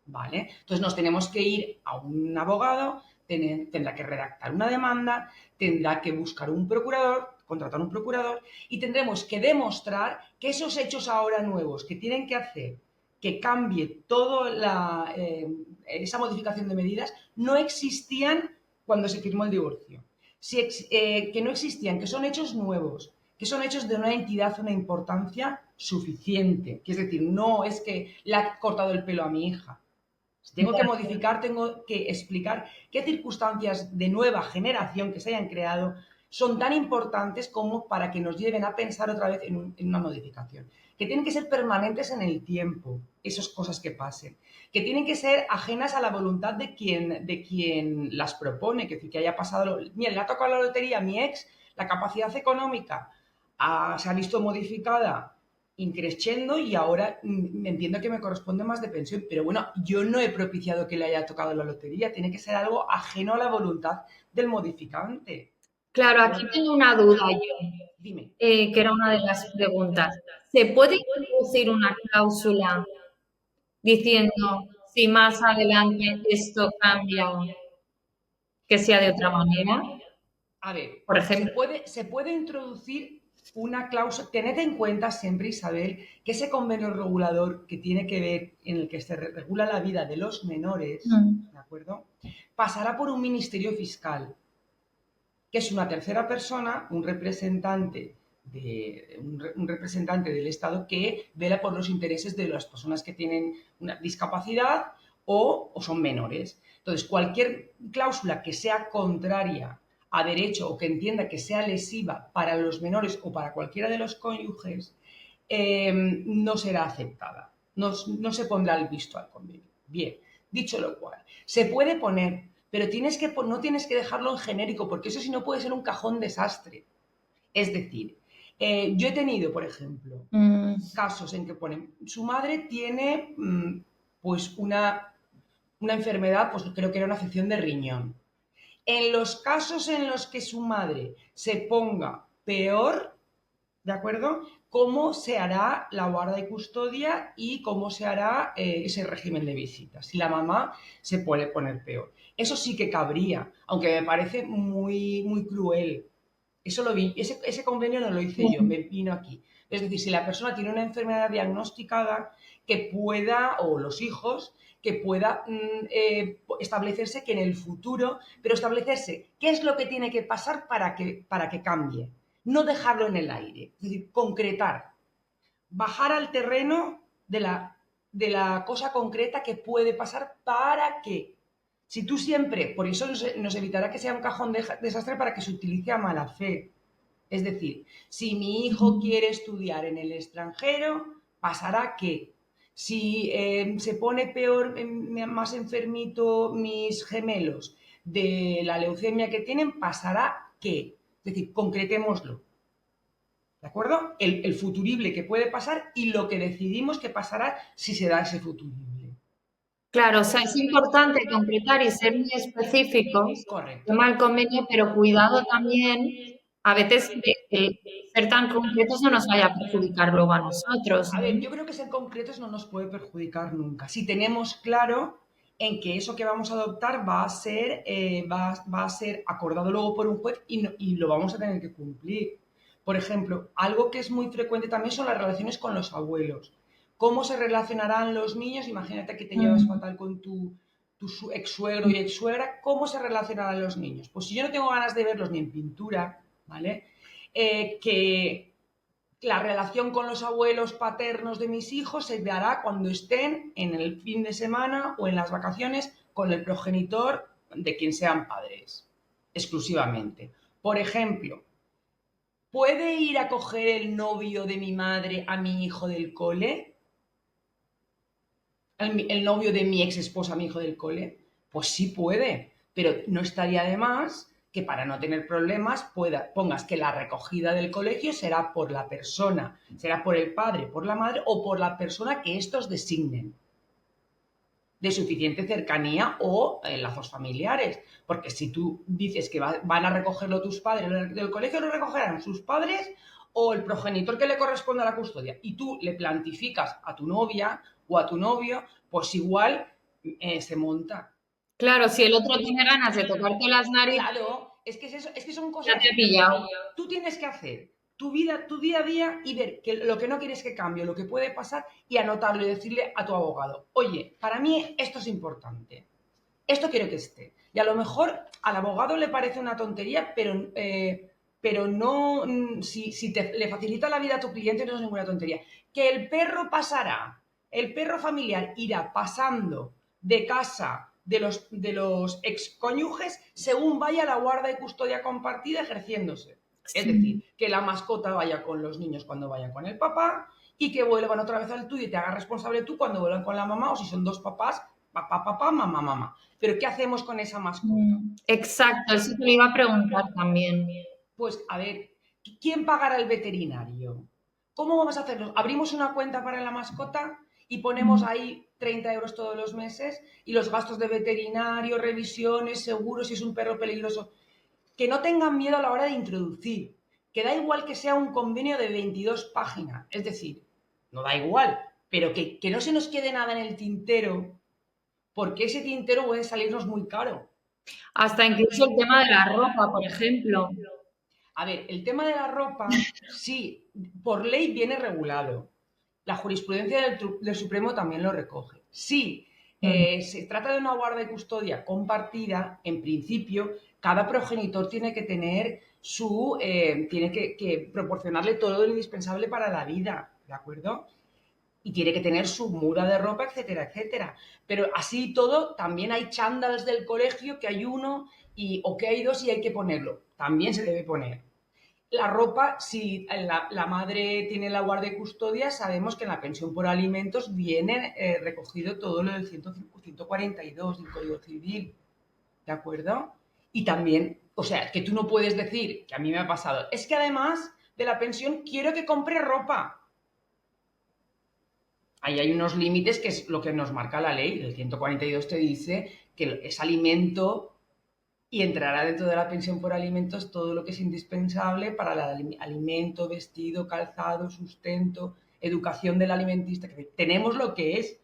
¿Vale? Entonces nos tenemos que ir a un abogado, tendrá que redactar una demanda, tendrá que buscar un procurador, contratar un procurador y tendremos que demostrar que esos hechos ahora nuevos que tienen que hacer que cambie toda esa modificación de medidas no existían cuando se firmó el divorcio. Que no existían, que son hechos nuevos, que son hechos de una entidad, una importancia suficiente. Que es decir, no es que le ha cortado el pelo a mi hija, Si tengo que modificar, tengo que explicar qué circunstancias de nueva generación que se hayan creado son tan importantes como para que nos lleven a pensar otra vez en una modificación. Que tienen que ser permanentes en el tiempo, esas cosas que pasen. Que tienen que ser ajenas a la voluntad de quien las propone, que haya pasado... Mira, le ha tocado la lotería a mi ex, la capacidad económica se ha visto modificada increciendo y ahora me entiendo que me corresponde más de pensión, pero bueno, yo no he propiciado que le haya tocado la lotería, tiene que ser algo ajeno a la voluntad del modificante. ¿De Claro, aquí acuerdo? tengo una duda yo, Dime. que era una de las preguntas. ¿Se puede introducir una cláusula diciendo si más adelante esto cambia, que sea de otra manera? A ver, Por ejemplo. se puede introducir una cláusula. Tened en cuenta siempre, Isabel, que ese convenio regulador que tiene que ver en el que se regula la vida de los menores, Mm. ¿de acuerdo? Pasará por un ministerio fiscal, que es una tercera persona, un representante del Estado que vela por los intereses de las personas que tienen una discapacidad o son menores. Entonces, cualquier cláusula que sea contraria a derecho o que entienda que sea lesiva para los menores o para cualquiera de los cónyuges, no será aceptada. No se pondrá el visto al convenio. Bien, dicho lo cual, se puede poner, pero no tienes que dejarlo en genérico, porque eso sí no puede ser un cajón desastre. Es decir, yo he tenido, por ejemplo, Mm. casos en que ponen, su madre tiene pues una enfermedad, pues creo que era una afección de riñón. En los casos en los que su madre se ponga peor, ¿de acuerdo? ¿Cómo se hará la guarda y custodia y cómo se hará ese régimen de visitas? Si la mamá se puede poner peor. Eso sí que cabría, aunque me parece muy, muy cruel. Eso lo vi, ese convenio no lo hice yo, me vino aquí. Es decir, si la persona tiene una enfermedad diagnosticada, que pueda, o los hijos, que pueda establecerse que en el futuro, pero establecerse qué es lo que tiene que pasar para que cambie. No dejarlo en el aire, es decir, concretar, bajar al terreno de la cosa concreta que puede pasar para que. Si tú siempre, por eso nos evitará que sea un cajón de desastre para que se utilice a mala fe. Es decir, si mi hijo quiere estudiar en el extranjero, pasará que si se pone peor, más enfermito mis gemelos de la leucemia que tienen, pasará que. Es decir, concretémoslo. ¿De acuerdo? El futurible que puede pasar y lo que decidimos que pasará si se da ese futurible. Claro, o sea, es importante concretar y ser muy específicos, Correcto. tema el convenio, pero cuidado también, a veces el ser tan concretos no nos vaya a perjudicar luego a nosotros, A ver, ¿no? yo creo que ser concretos no nos puede perjudicar nunca. Si tenemos claro en que eso que vamos a adoptar va a ser acordado luego por un juez y lo vamos a tener que cumplir. Por ejemplo, algo que es muy frecuente también son las relaciones con los abuelos. ¿Cómo se relacionarán los niños? Imagínate que te llevas Mm. fatal con tu ex suegro y ex suegra. ¿Cómo se relacionarán los niños? Pues si yo no tengo ganas de verlos ni en pintura, ¿vale? Que la relación con los abuelos paternos de mis hijos se dará cuando estén en el fin de semana o en las vacaciones con el progenitor de quien sean padres, exclusivamente. Por ejemplo, ¿puede ir a coger el novio de mi madre a mi hijo del cole? ¿El novio de mi ex esposa a mi hijo del cole? Pues sí puede, pero no estaría de más que para no tener problemas pongas que la recogida del colegio será por la persona, será por el padre, por la madre o por la persona que estos designen de suficiente cercanía o lazos familiares. Porque si tú dices que van a recogerlo tus padres del colegio, lo recogerán sus padres o el progenitor que le corresponde a la custodia. Y tú le plantificas a tu novia o a tu novio, pues igual se monta. Claro, si el otro tiene ganas de tocarte las narices, Claro, es que es eso, es que son ya te cosas ha pillado. tú tienes que hacer tu vida, tu día a día y ver que lo que no quieres que cambie, lo que puede pasar y anotarlo y decirle a tu abogado, oye, para mí esto es importante, esto quiero que esté. Y a lo mejor al abogado le parece una tontería, pero no, si le facilita la vida a tu cliente no es ninguna tontería. Que el perro pasará, el perro familiar irá pasando de casa de los excónyuges según vaya la guarda y custodia compartida ejerciéndose. Es decir, que la mascota vaya con los niños cuando vayan con el papá y que vuelvan otra vez al tuyo y te hagas responsable tú cuando vuelvan con la mamá, o si son dos papás, papá, papá, mamá, mamá. Pero ¿qué hacemos con esa mascota? Exacto, eso te lo iba a preguntar también. Pues a ver, ¿quién pagará el veterinario? ¿Cómo vamos a hacerlo? ¿Abrimos una cuenta para la mascota y ponemos ahí 30 euros todos los meses y los gastos de veterinario, revisiones, seguros si es un perro peligroso? Que no tengan miedo a la hora de introducir, que da igual que sea un convenio de 22 páginas, es decir, no da igual, pero que no se nos quede nada en el tintero, porque ese tintero puede salirnos muy caro. Hasta incluso el tema de la ropa, por ejemplo. A ver, el tema de la ropa, sí, por ley viene regulado. La jurisprudencia del Supremo también lo recoge. Sí, se trata de una guarda y custodia compartida, en principio, cada progenitor tiene que tener tiene que proporcionarle todo lo indispensable para la vida, ¿de acuerdo? Y tiene que tener su muda de ropa, etcétera, etcétera. Pero así todo, también hay chándals del colegio que hay uno o que hay dos y hay que ponerlo. También se debe poner. La ropa, si la madre tiene la guardia y custodia, sabemos que en la pensión por alimentos viene recogido todo lo del 142 del Código Civil, ¿de acuerdo? Y también, o sea, que tú no puedes decir, que a mí me ha pasado, es que además de la pensión quiero que compre ropa. Ahí hay unos límites que es lo que nos marca la ley. El 142 te dice que es alimento y entrará dentro de la pensión por alimentos todo lo que es indispensable para el alimento, vestido, calzado, sustento, educación del alimentista. Que tenemos lo que es,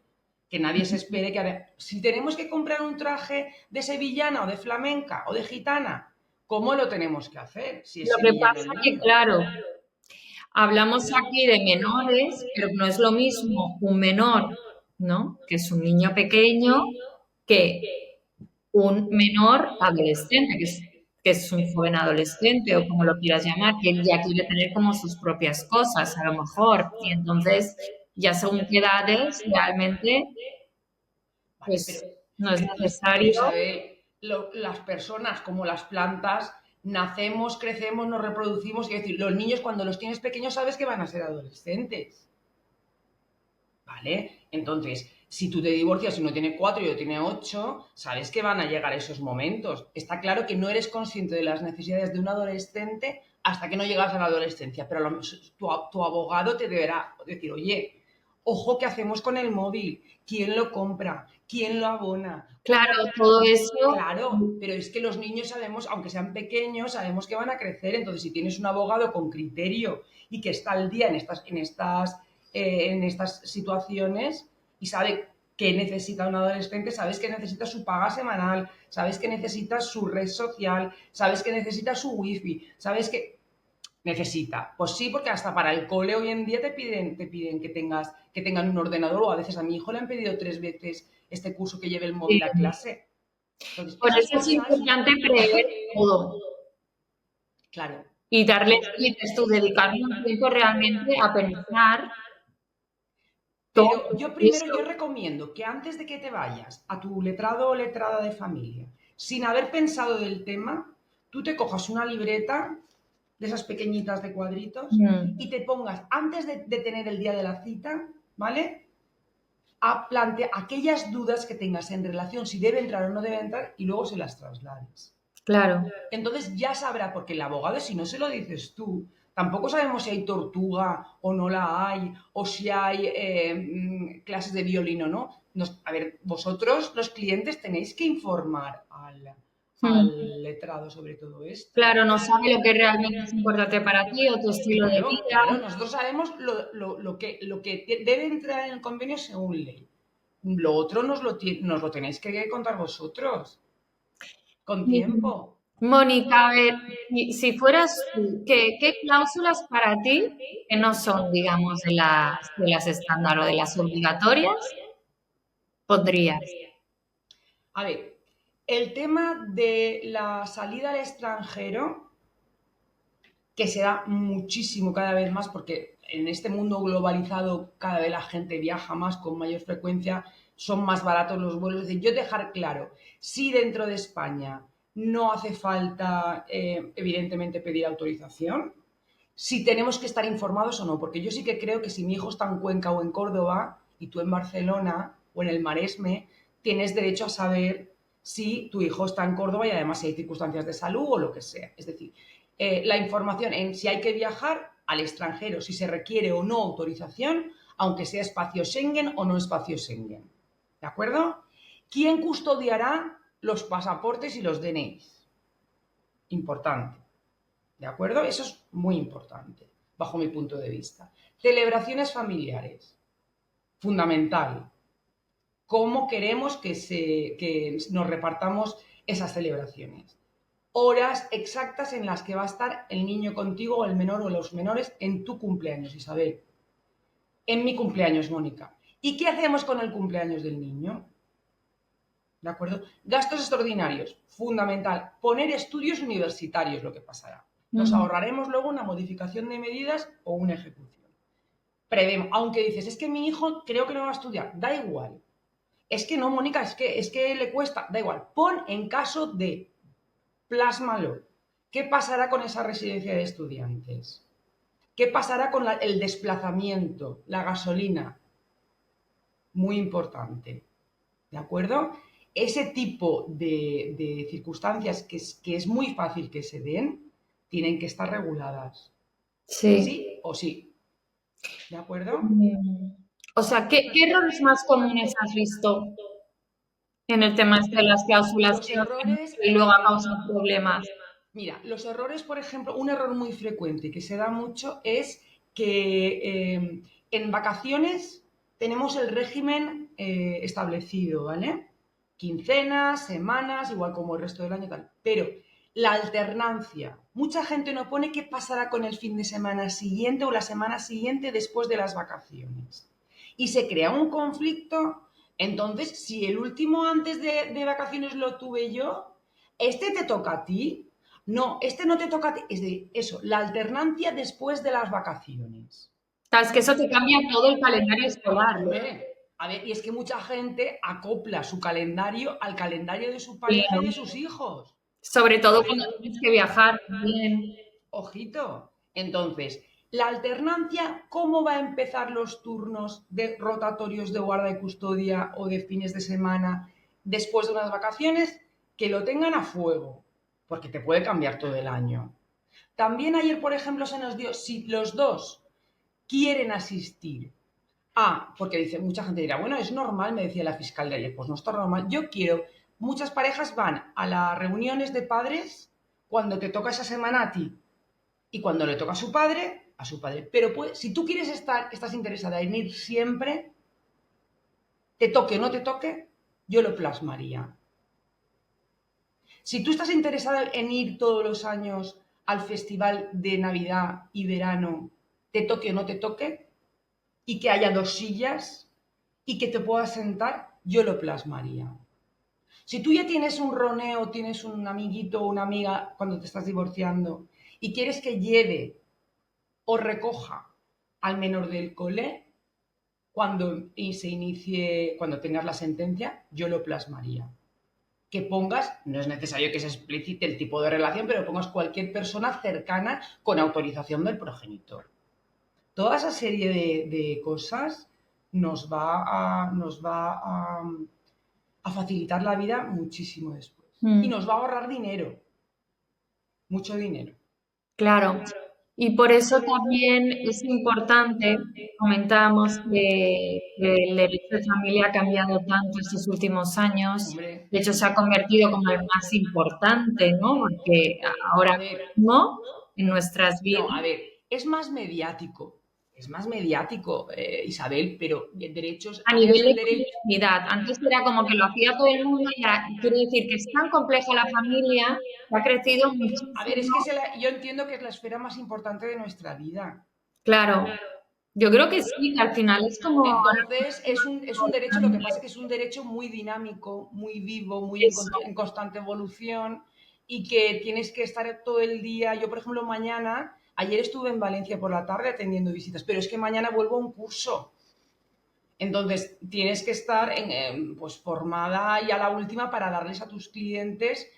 que nadie se espere que... Si tenemos que comprar un traje de sevillana o de flamenca o de gitana, ¿cómo lo tenemos que hacer? Si es Lo que sevillano pasa el que, niño. claro, hablamos aquí de menores, pero no es lo mismo un menor, ¿no? Que es un niño pequeño, que un menor adolescente, que es un joven adolescente o como lo quieras llamar, que él ya quiere tener como sus propias cosas, a lo mejor. Y entonces, ya según qué edades, realmente, Vale, pues no es pero necesario. Isabel, las personas como las plantas, nacemos, crecemos, nos reproducimos, y es decir, los niños cuando los tienes pequeños sabes que van a ser adolescentes. ¿Vale? Entonces, si tú te divorcias y uno tiene 4 y otro tiene 8, sabes que van a llegar esos momentos. Está claro que no eres consciente de las necesidades de un adolescente hasta que no llegas a la adolescencia, pero tu abogado te deberá decir, oye, ojo, ¿qué hacemos con el móvil? ¿Quién lo compra? ¿Quién lo abona? Claro, ¿Cómo? todo eso, Claro, pero es que los niños sabemos, aunque sean pequeños, sabemos que van a crecer. Entonces, si tienes un abogado con criterio y que está al día en estas situaciones y sabe qué necesita un adolescente, sabes que necesita su paga semanal, sabes que necesita su red social, sabes que necesita su wifi, sabes que necesita. Pues sí, porque hasta para el cole hoy en día te piden que tengan un ordenador, o a veces a mi hijo le han pedido 3 veces este curso que lleve el móvil a clase. Entonces, por esas eso es cosas, importante prever todo claro. y darle, y dices tú, dedicarle un tiempo realmente a pensar Pero todo yo eso. recomiendo que antes de que te vayas a tu letrado o letrada de familia, sin haber pensado del tema, tú te cojas una libreta de esas pequeñitas de cuadritos y te pongas, antes de tener el día de la cita, ¿vale? A plantear aquellas dudas que tengas en relación si debe entrar o no debe entrar y luego se las traslades. Claro. Entonces ya sabrá, porque el abogado, si no se lo dices tú, tampoco sabemos si hay tortuga o no la hay, o si hay clases de violín o no. A ver, vosotros, los clientes, tenéis que informar al letrado sobre todo esto. Claro, no sabe lo que realmente es importante para ti o tu estilo de Claro, vida. claro, nosotros sabemos lo que debe entrar en el convenio según ley. Lo otro nos lo tenéis que contar vosotros, con Y, tiempo. Mónica, a ver, si fueras tú, ¿qué cláusulas para ti, que no son, digamos, de las estándar o de las obligatorias, pondrías? A ver, el tema de la salida al extranjero, que se da muchísimo cada vez más, porque en este mundo globalizado cada vez la gente viaja más con mayor frecuencia, son más baratos los vuelos. Es decir, yo dejar claro, si dentro de España no hace falta, evidentemente, pedir autorización, si tenemos que estar informados o no, porque yo sí que creo que si mi hijo está en Cuenca o en Córdoba y tú en Barcelona o en el Maresme, tienes derecho a saber si tu hijo está en Córdoba y además si hay circunstancias de salud o lo que sea. Es decir, la información en si hay que viajar al extranjero, si se requiere o no autorización, aunque sea espacio Schengen o no espacio Schengen. ¿De acuerdo? ¿Quién custodiará los pasaportes y los DNIs? Importante. ¿De acuerdo? Eso es muy importante, bajo mi punto de vista. Celebraciones familiares. Fundamental. ¿Cómo queremos que nos repartamos esas celebraciones? Horas exactas en las que va a estar el niño contigo o el menor o los menores en tu cumpleaños, Isabel. En mi cumpleaños, Mónica. ¿Y qué hacemos con el cumpleaños del niño? ¿De acuerdo? Gastos extraordinarios, fundamental. Poner estudios universitarios, lo que pasará. Nos ahorraremos luego una modificación de medidas o una ejecución. Prevemos, aunque dices, es que mi hijo creo que no va a estudiar, da igual. Es que no, Mónica, es que le cuesta, da igual. Pon en caso de, plásmalo. ¿Qué pasará con esa residencia de estudiantes? ¿Qué pasará con el desplazamiento, la gasolina? Muy importante. ¿De acuerdo? Ese tipo de circunstancias que es muy fácil que se den, tienen que estar reguladas. Sí. Sí o sí. ¿De acuerdo? O sea, ¿qué errores más comunes has visto en el tema este de las cláusulas Los que no tienen errores, y luego causan problemas? mira, los errores, por ejemplo, un error muy frecuente que se da mucho es que en vacaciones tenemos el régimen establecido, ¿vale? Quincenas, semanas, igual como el resto del año tal. Pero la alternancia, mucha gente no pone qué pasará con el fin de semana siguiente o la semana siguiente después de las vacaciones. Y se crea un conflicto. Entonces, si el último antes de vacaciones lo tuve yo, este te toca a ti. No, este no te toca a ti. Es de eso, la alternancia después de las vacaciones. Claro, es que eso te cambia todo el calendario escolar, ¿no? Hombre, a ver, y es que mucha gente acopla su calendario al calendario de su pareja y Claro. de sus hijos. Sobre todo cuando tienes que viajar también. Ojito. Entonces, la alternancia, ¿cómo va a empezar los turnos de rotatorios de guarda y custodia o de fines de semana después de unas vacaciones? Que lo tengan a fuego, porque te puede cambiar todo el año. También ayer, por ejemplo, se nos dio, si los dos quieren asistir porque dice, mucha gente dirá, bueno, es normal, me decía la fiscal de ayer, pues no está normal. Yo quiero, muchas parejas van a las reuniones de padres cuando te toca esa semana a ti y cuando le toca a su padre, a su padre. Pero pues, si tú quieres estar, estás interesada en ir siempre, te toque o no te toque, yo lo plasmaría. Si tú estás interesada en ir todos los años al festival de Navidad y verano, te toque o no te toque, y que haya dos sillas y que te puedas sentar, yo lo plasmaría. Si tú ya tienes un roneo, tienes un amiguito o una amiga cuando te estás divorciando y quieres que lleve o recoja al menor del cole, cuando se inicie, cuando tengas la sentencia, yo lo plasmaría. Que pongas, no es necesario que se explicite el tipo de relación, pero pongas cualquier persona cercana con autorización del progenitor. Toda esa serie de cosas nos va a facilitar la vida muchísimo después. Y nos va a ahorrar dinero, mucho dinero. Claro. Y por eso también es importante, comentábamos que el derecho de familia ha cambiado tanto estos últimos años. Hombre, De hecho, se ha convertido como el más importante, ¿no? Porque ahora a ver, mismo en nuestras no, vidas, a ver, es más mediático, Isabel, pero derechos, a al menos nivel el de derecho, complejidad, antes era como que lo hacía todo el mundo y ahora quiero decir que es tan compleja la familia que ha crecido a ver, es que muchísimo. yo entiendo que es la esfera más importante de nuestra vida. Claro, yo creo que sí, que al final es como ahora Entonces, es un derecho, lo que importante pasa es que es un derecho muy dinámico, muy vivo, muy eso. en constante evolución y que tienes que estar todo el día. Yo, por ejemplo, ayer estuve en Valencia por la tarde atendiendo visitas, pero es que mañana vuelvo a un curso. Entonces, tienes que estar pues formada y a la última para darles a tus clientes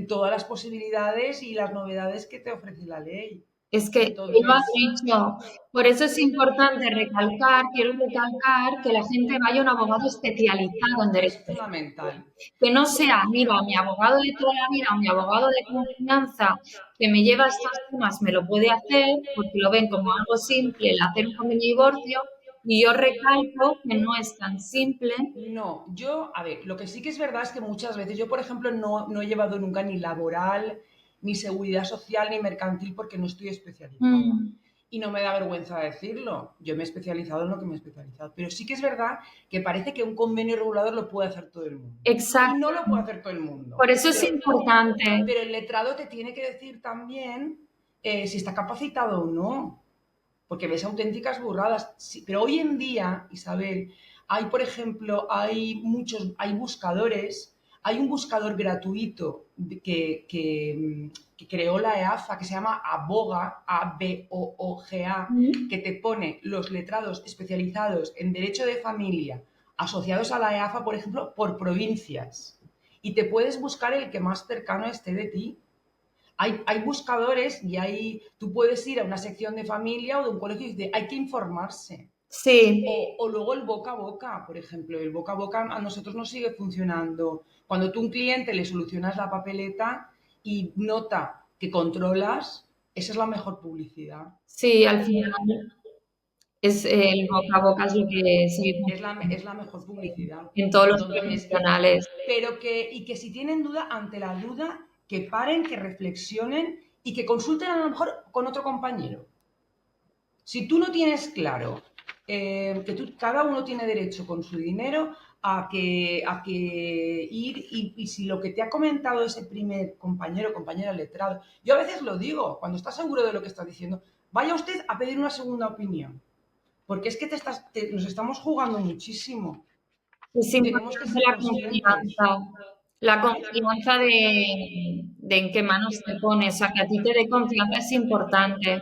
todas las posibilidades y las novedades que te ofrece la ley. Es que tú lo has Entonces, dicho. Por eso es importante recalcar, quiero recalcar que la gente vaya a un abogado especializado en es derecho. fundamental. Que no sea, mira, mi abogado de toda la vida o mi abogado de confianza que me lleva estos temas me lo puede hacer porque lo ven como algo simple el hacer un convenio de divorcio y yo recalco que no es tan simple. No, yo, a ver, lo que sí que es verdad es que muchas veces, yo por ejemplo no he llevado nunca ni laboral, ni seguridad social, ni mercantil porque no estoy especializada. Mm, Y no me da vergüenza decirlo, yo me he especializado en lo que me he especializado. Pero sí que es verdad que parece que un convenio regulador lo puede hacer todo el mundo. Y exacto. no lo puede hacer todo el mundo. Por eso es importante. Pero el letrado te tiene que decir también si está capacitado o no, porque ves auténticas burradas. Sí, pero hoy en día, Isabel, hay, por ejemplo, hay buscadores, hay un buscador gratuito que creó la EAFA, que se llama Aboga, A-B-O-O-G-A, Mm. que te pone los letrados especializados en derecho de familia asociados a la EAFA, por ejemplo, por provincias. Y te puedes buscar el que más cercano esté de ti. Hay buscadores y tú puedes ir a una sección de familia o de un colegio y dice, hay que informarse. Sí, O luego el boca a boca, por ejemplo. El boca a boca a nosotros nos sigue funcionando. Cuando tú a un cliente le solucionas la papeleta y nota que controlas, esa es la mejor publicidad. sí, al final es el boca a boca es lo que se Es la mejor publicidad. en todos los Entonces, profesionales. y que si tienen duda, ante la duda, que paren, que reflexionen y que consulten a lo mejor con otro compañero. Si tú no tienes claro cada uno tiene derecho con su dinero a que ir y si lo que te ha comentado ese primer compañero o compañera letrado, yo a veces lo digo, cuando estás seguro de lo que estás diciendo, vaya usted a pedir una segunda opinión, porque es que nos estamos jugando muchísimo Es y tenemos que importante ser conscientes, la ¿vale? confianza de en qué manos te pones, a que a ti te dé confianza es importante.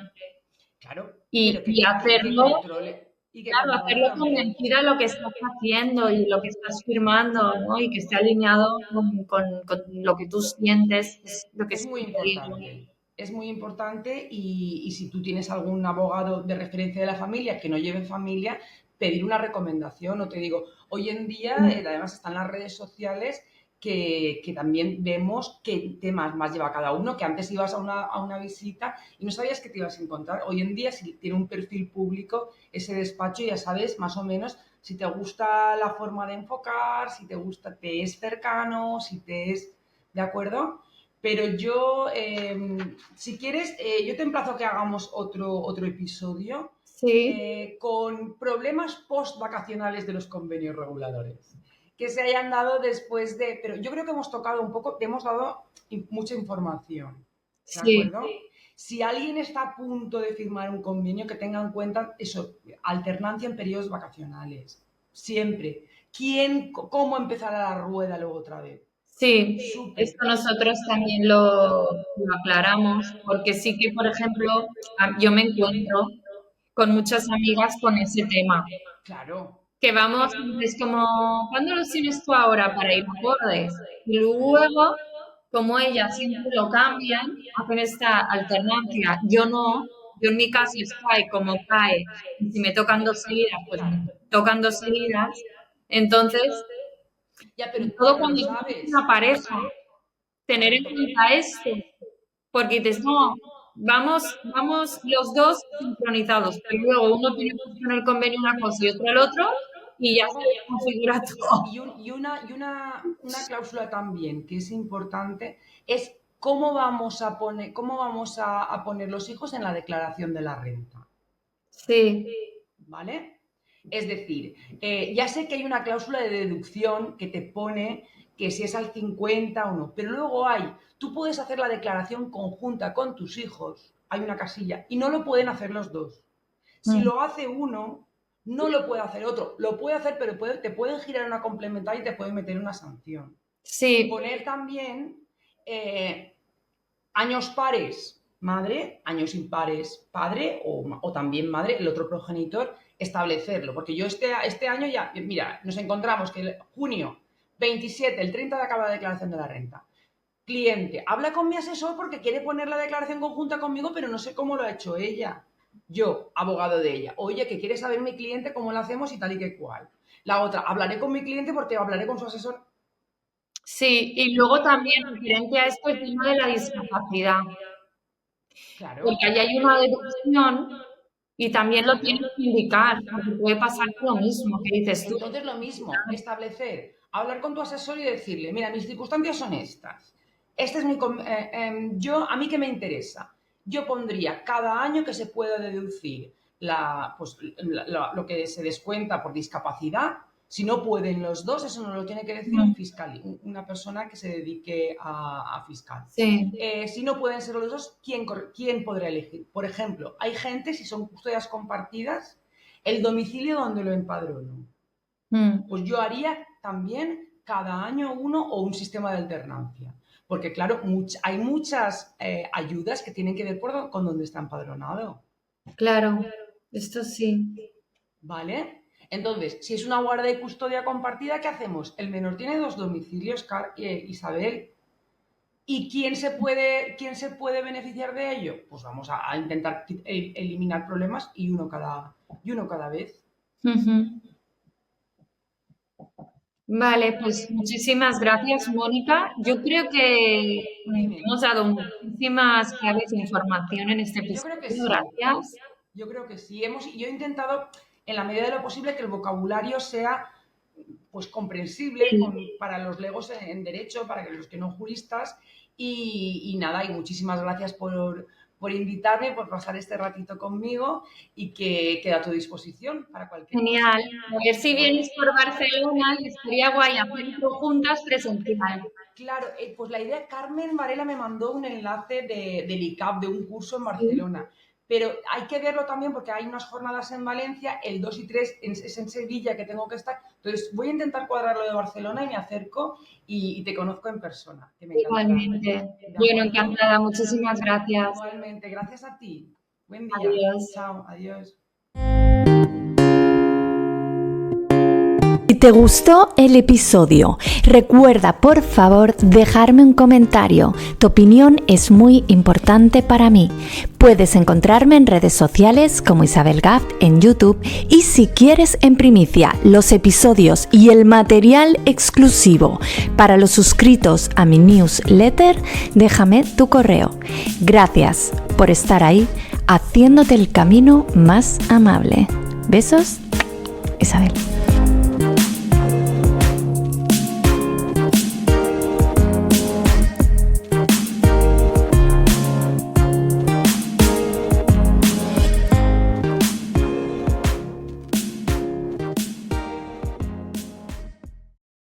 Claro, pero Y que hacerlo, claro, controle hacerlo también. convencida de lo que estás haciendo y lo que estás firmando, ¿no? Y que esté alineado con lo que tú sientes, es lo que Es muy siempre digo. importante. Es muy importante y si tú tienes algún abogado de referencia de la familia que no lleve familia, pedir una recomendación. O te digo, hoy en día, además están las redes sociales que también vemos qué temas más lleva cada uno, que antes ibas a una visita y no sabías qué te ibas a encontrar. Hoy en día, si tiene un perfil público, ese despacho ya sabes más o menos si te gusta la forma de enfocar, si te es cercano, si te es... ¿De acuerdo? Pero yo, si quieres, yo te emplazo a que hagamos otro episodio Sí, con problemas post-vacacionales de los convenios reguladores que se hayan dado después de... Pero yo creo que hemos tocado un poco, hemos dado mucha información, ¿de sí. acuerdo? Si alguien está a punto de firmar un convenio, que tenga en cuenta eso, alternancia en periodos vacacionales, siempre. ¿Cómo empezará la rueda luego otra vez? Sí, Súper. esto nosotros también lo aclaramos, porque sí que, por ejemplo, yo me encuentro con muchas amigas con ese tema, Claro, que vamos, es como, ¿cuándo los tienes tú ahora para ir a bordes? Y luego, como ellas siempre lo cambian, hacen esta alternancia. Yo no, yo en mi caso es cae como cae, y si me tocan dos seguidas, pues me claro. tocan dos seguidas. Entonces, Ya, y pero todo lo cuando tienes sabes. una pareja, tener en Correcto. cuenta esto, porque dices, no, vamos los dos sincronizados, pero luego uno tiene puesto en el convenio una cosa y otro el otro, y ya se Luego, desconfigura todo. una cláusula también que es importante es cómo vamos a poner los hijos en la declaración de la renta. Sí, ¿Vale? Es decir, ya sé que hay una cláusula de deducción que te pone que si es al 50 o no, pero luego tú puedes hacer la declaración conjunta con tus hijos, hay una casilla, y no lo pueden hacer los dos. Si mm, lo hace uno, no lo puede hacer otro. Lo puede hacer, pero te pueden girar una complementaria y te pueden meter una sanción. sí, Poner también años pares. madre, años impares, padre o también madre, el otro progenitor, establecerlo. Porque yo este año ya, mira, nos encontramos que junio 27, el 30 de acaba la declaración de la renta. Cliente, habla con mi asesor porque quiere poner la declaración conjunta conmigo, pero no sé cómo lo ha hecho ella. Yo, abogado de ella, oye, que quiere saber mi cliente cómo lo hacemos y tal y que cual. La otra, hablaré con mi cliente porque hablaré con su asesor. Sí, y luego también referente a esto el tema de la discapacidad, Claro, porque ahí hay una deducción y también lo claro. tienes que indicar, porque puede pasar lo mismo que dices tú. Entonces lo mismo, establecer, hablar con tu asesor y decirle, mira, mis circunstancias son estas. Este es a mí que me interesa. Yo pondría cada año que se pueda deducir lo que se descuenta por discapacidad. Si no pueden los dos, eso no lo tiene que decir un fiscal, una persona que se dedique a fiscal. Sí. Si no pueden ser los dos, ¿quién podrá elegir? Por ejemplo, hay gente, si son custodias compartidas, el domicilio donde lo empadrono. Pues yo haría también cada año uno o un sistema de alternancia. Porque claro, hay muchas ayudas que tienen que ver con donde está empadronado. Claro, esto sí. ¿Vale? Entonces, si es una guarda y custodia compartida, ¿qué hacemos? El menor tiene 2 domicilios, Isabel. ¿Y quién se puede beneficiar de ello? Pues vamos a intentar eliminar problemas y uno cada vez. Vale, pues muchísimas gracias, Mónica. Yo creo que Dime. hemos dado muchísimas claves de información en este Yo creo que episodio. sí. Gracias. Yo creo que sí. Yo he intentado, en la medida de lo posible, que el vocabulario sea pues comprensible para los legos en derecho, para los que no juristas. Y nada, y muchísimas gracias por invitarme, por pasar este ratito conmigo y que queda a tu disposición para cualquier cosa. Genial. A ver si vienes por Barcelona, y estaría guay hacerlo juntas presencial. Claro, pues la idea, Carmen Varela me mandó un enlace del ICAP, de un curso en Sí. Barcelona, pero hay que verlo también porque hay unas jornadas en Valencia, el 2 y 3 es en Sevilla que tengo que estar, entonces voy a intentar cuadrar lo de Barcelona y me acerco y te conozco en persona, que me encantará. Igualmente. ¿De Bueno, acuerdo? encantada. Muchísimas gracias. Igualmente, gracias a ti. Buen día. Adiós. Chao, adiós. Si te gustó el episodio, recuerda por favor dejarme un comentario. Tu opinión es muy importante para mí. Puedes encontrarme en redes sociales como Isabel Gaft en YouTube y si quieres en primicia los episodios y el material exclusivo para los suscritos a mi newsletter, déjame tu correo. Gracias por estar ahí haciéndote el camino más amable. Besos, Isabel.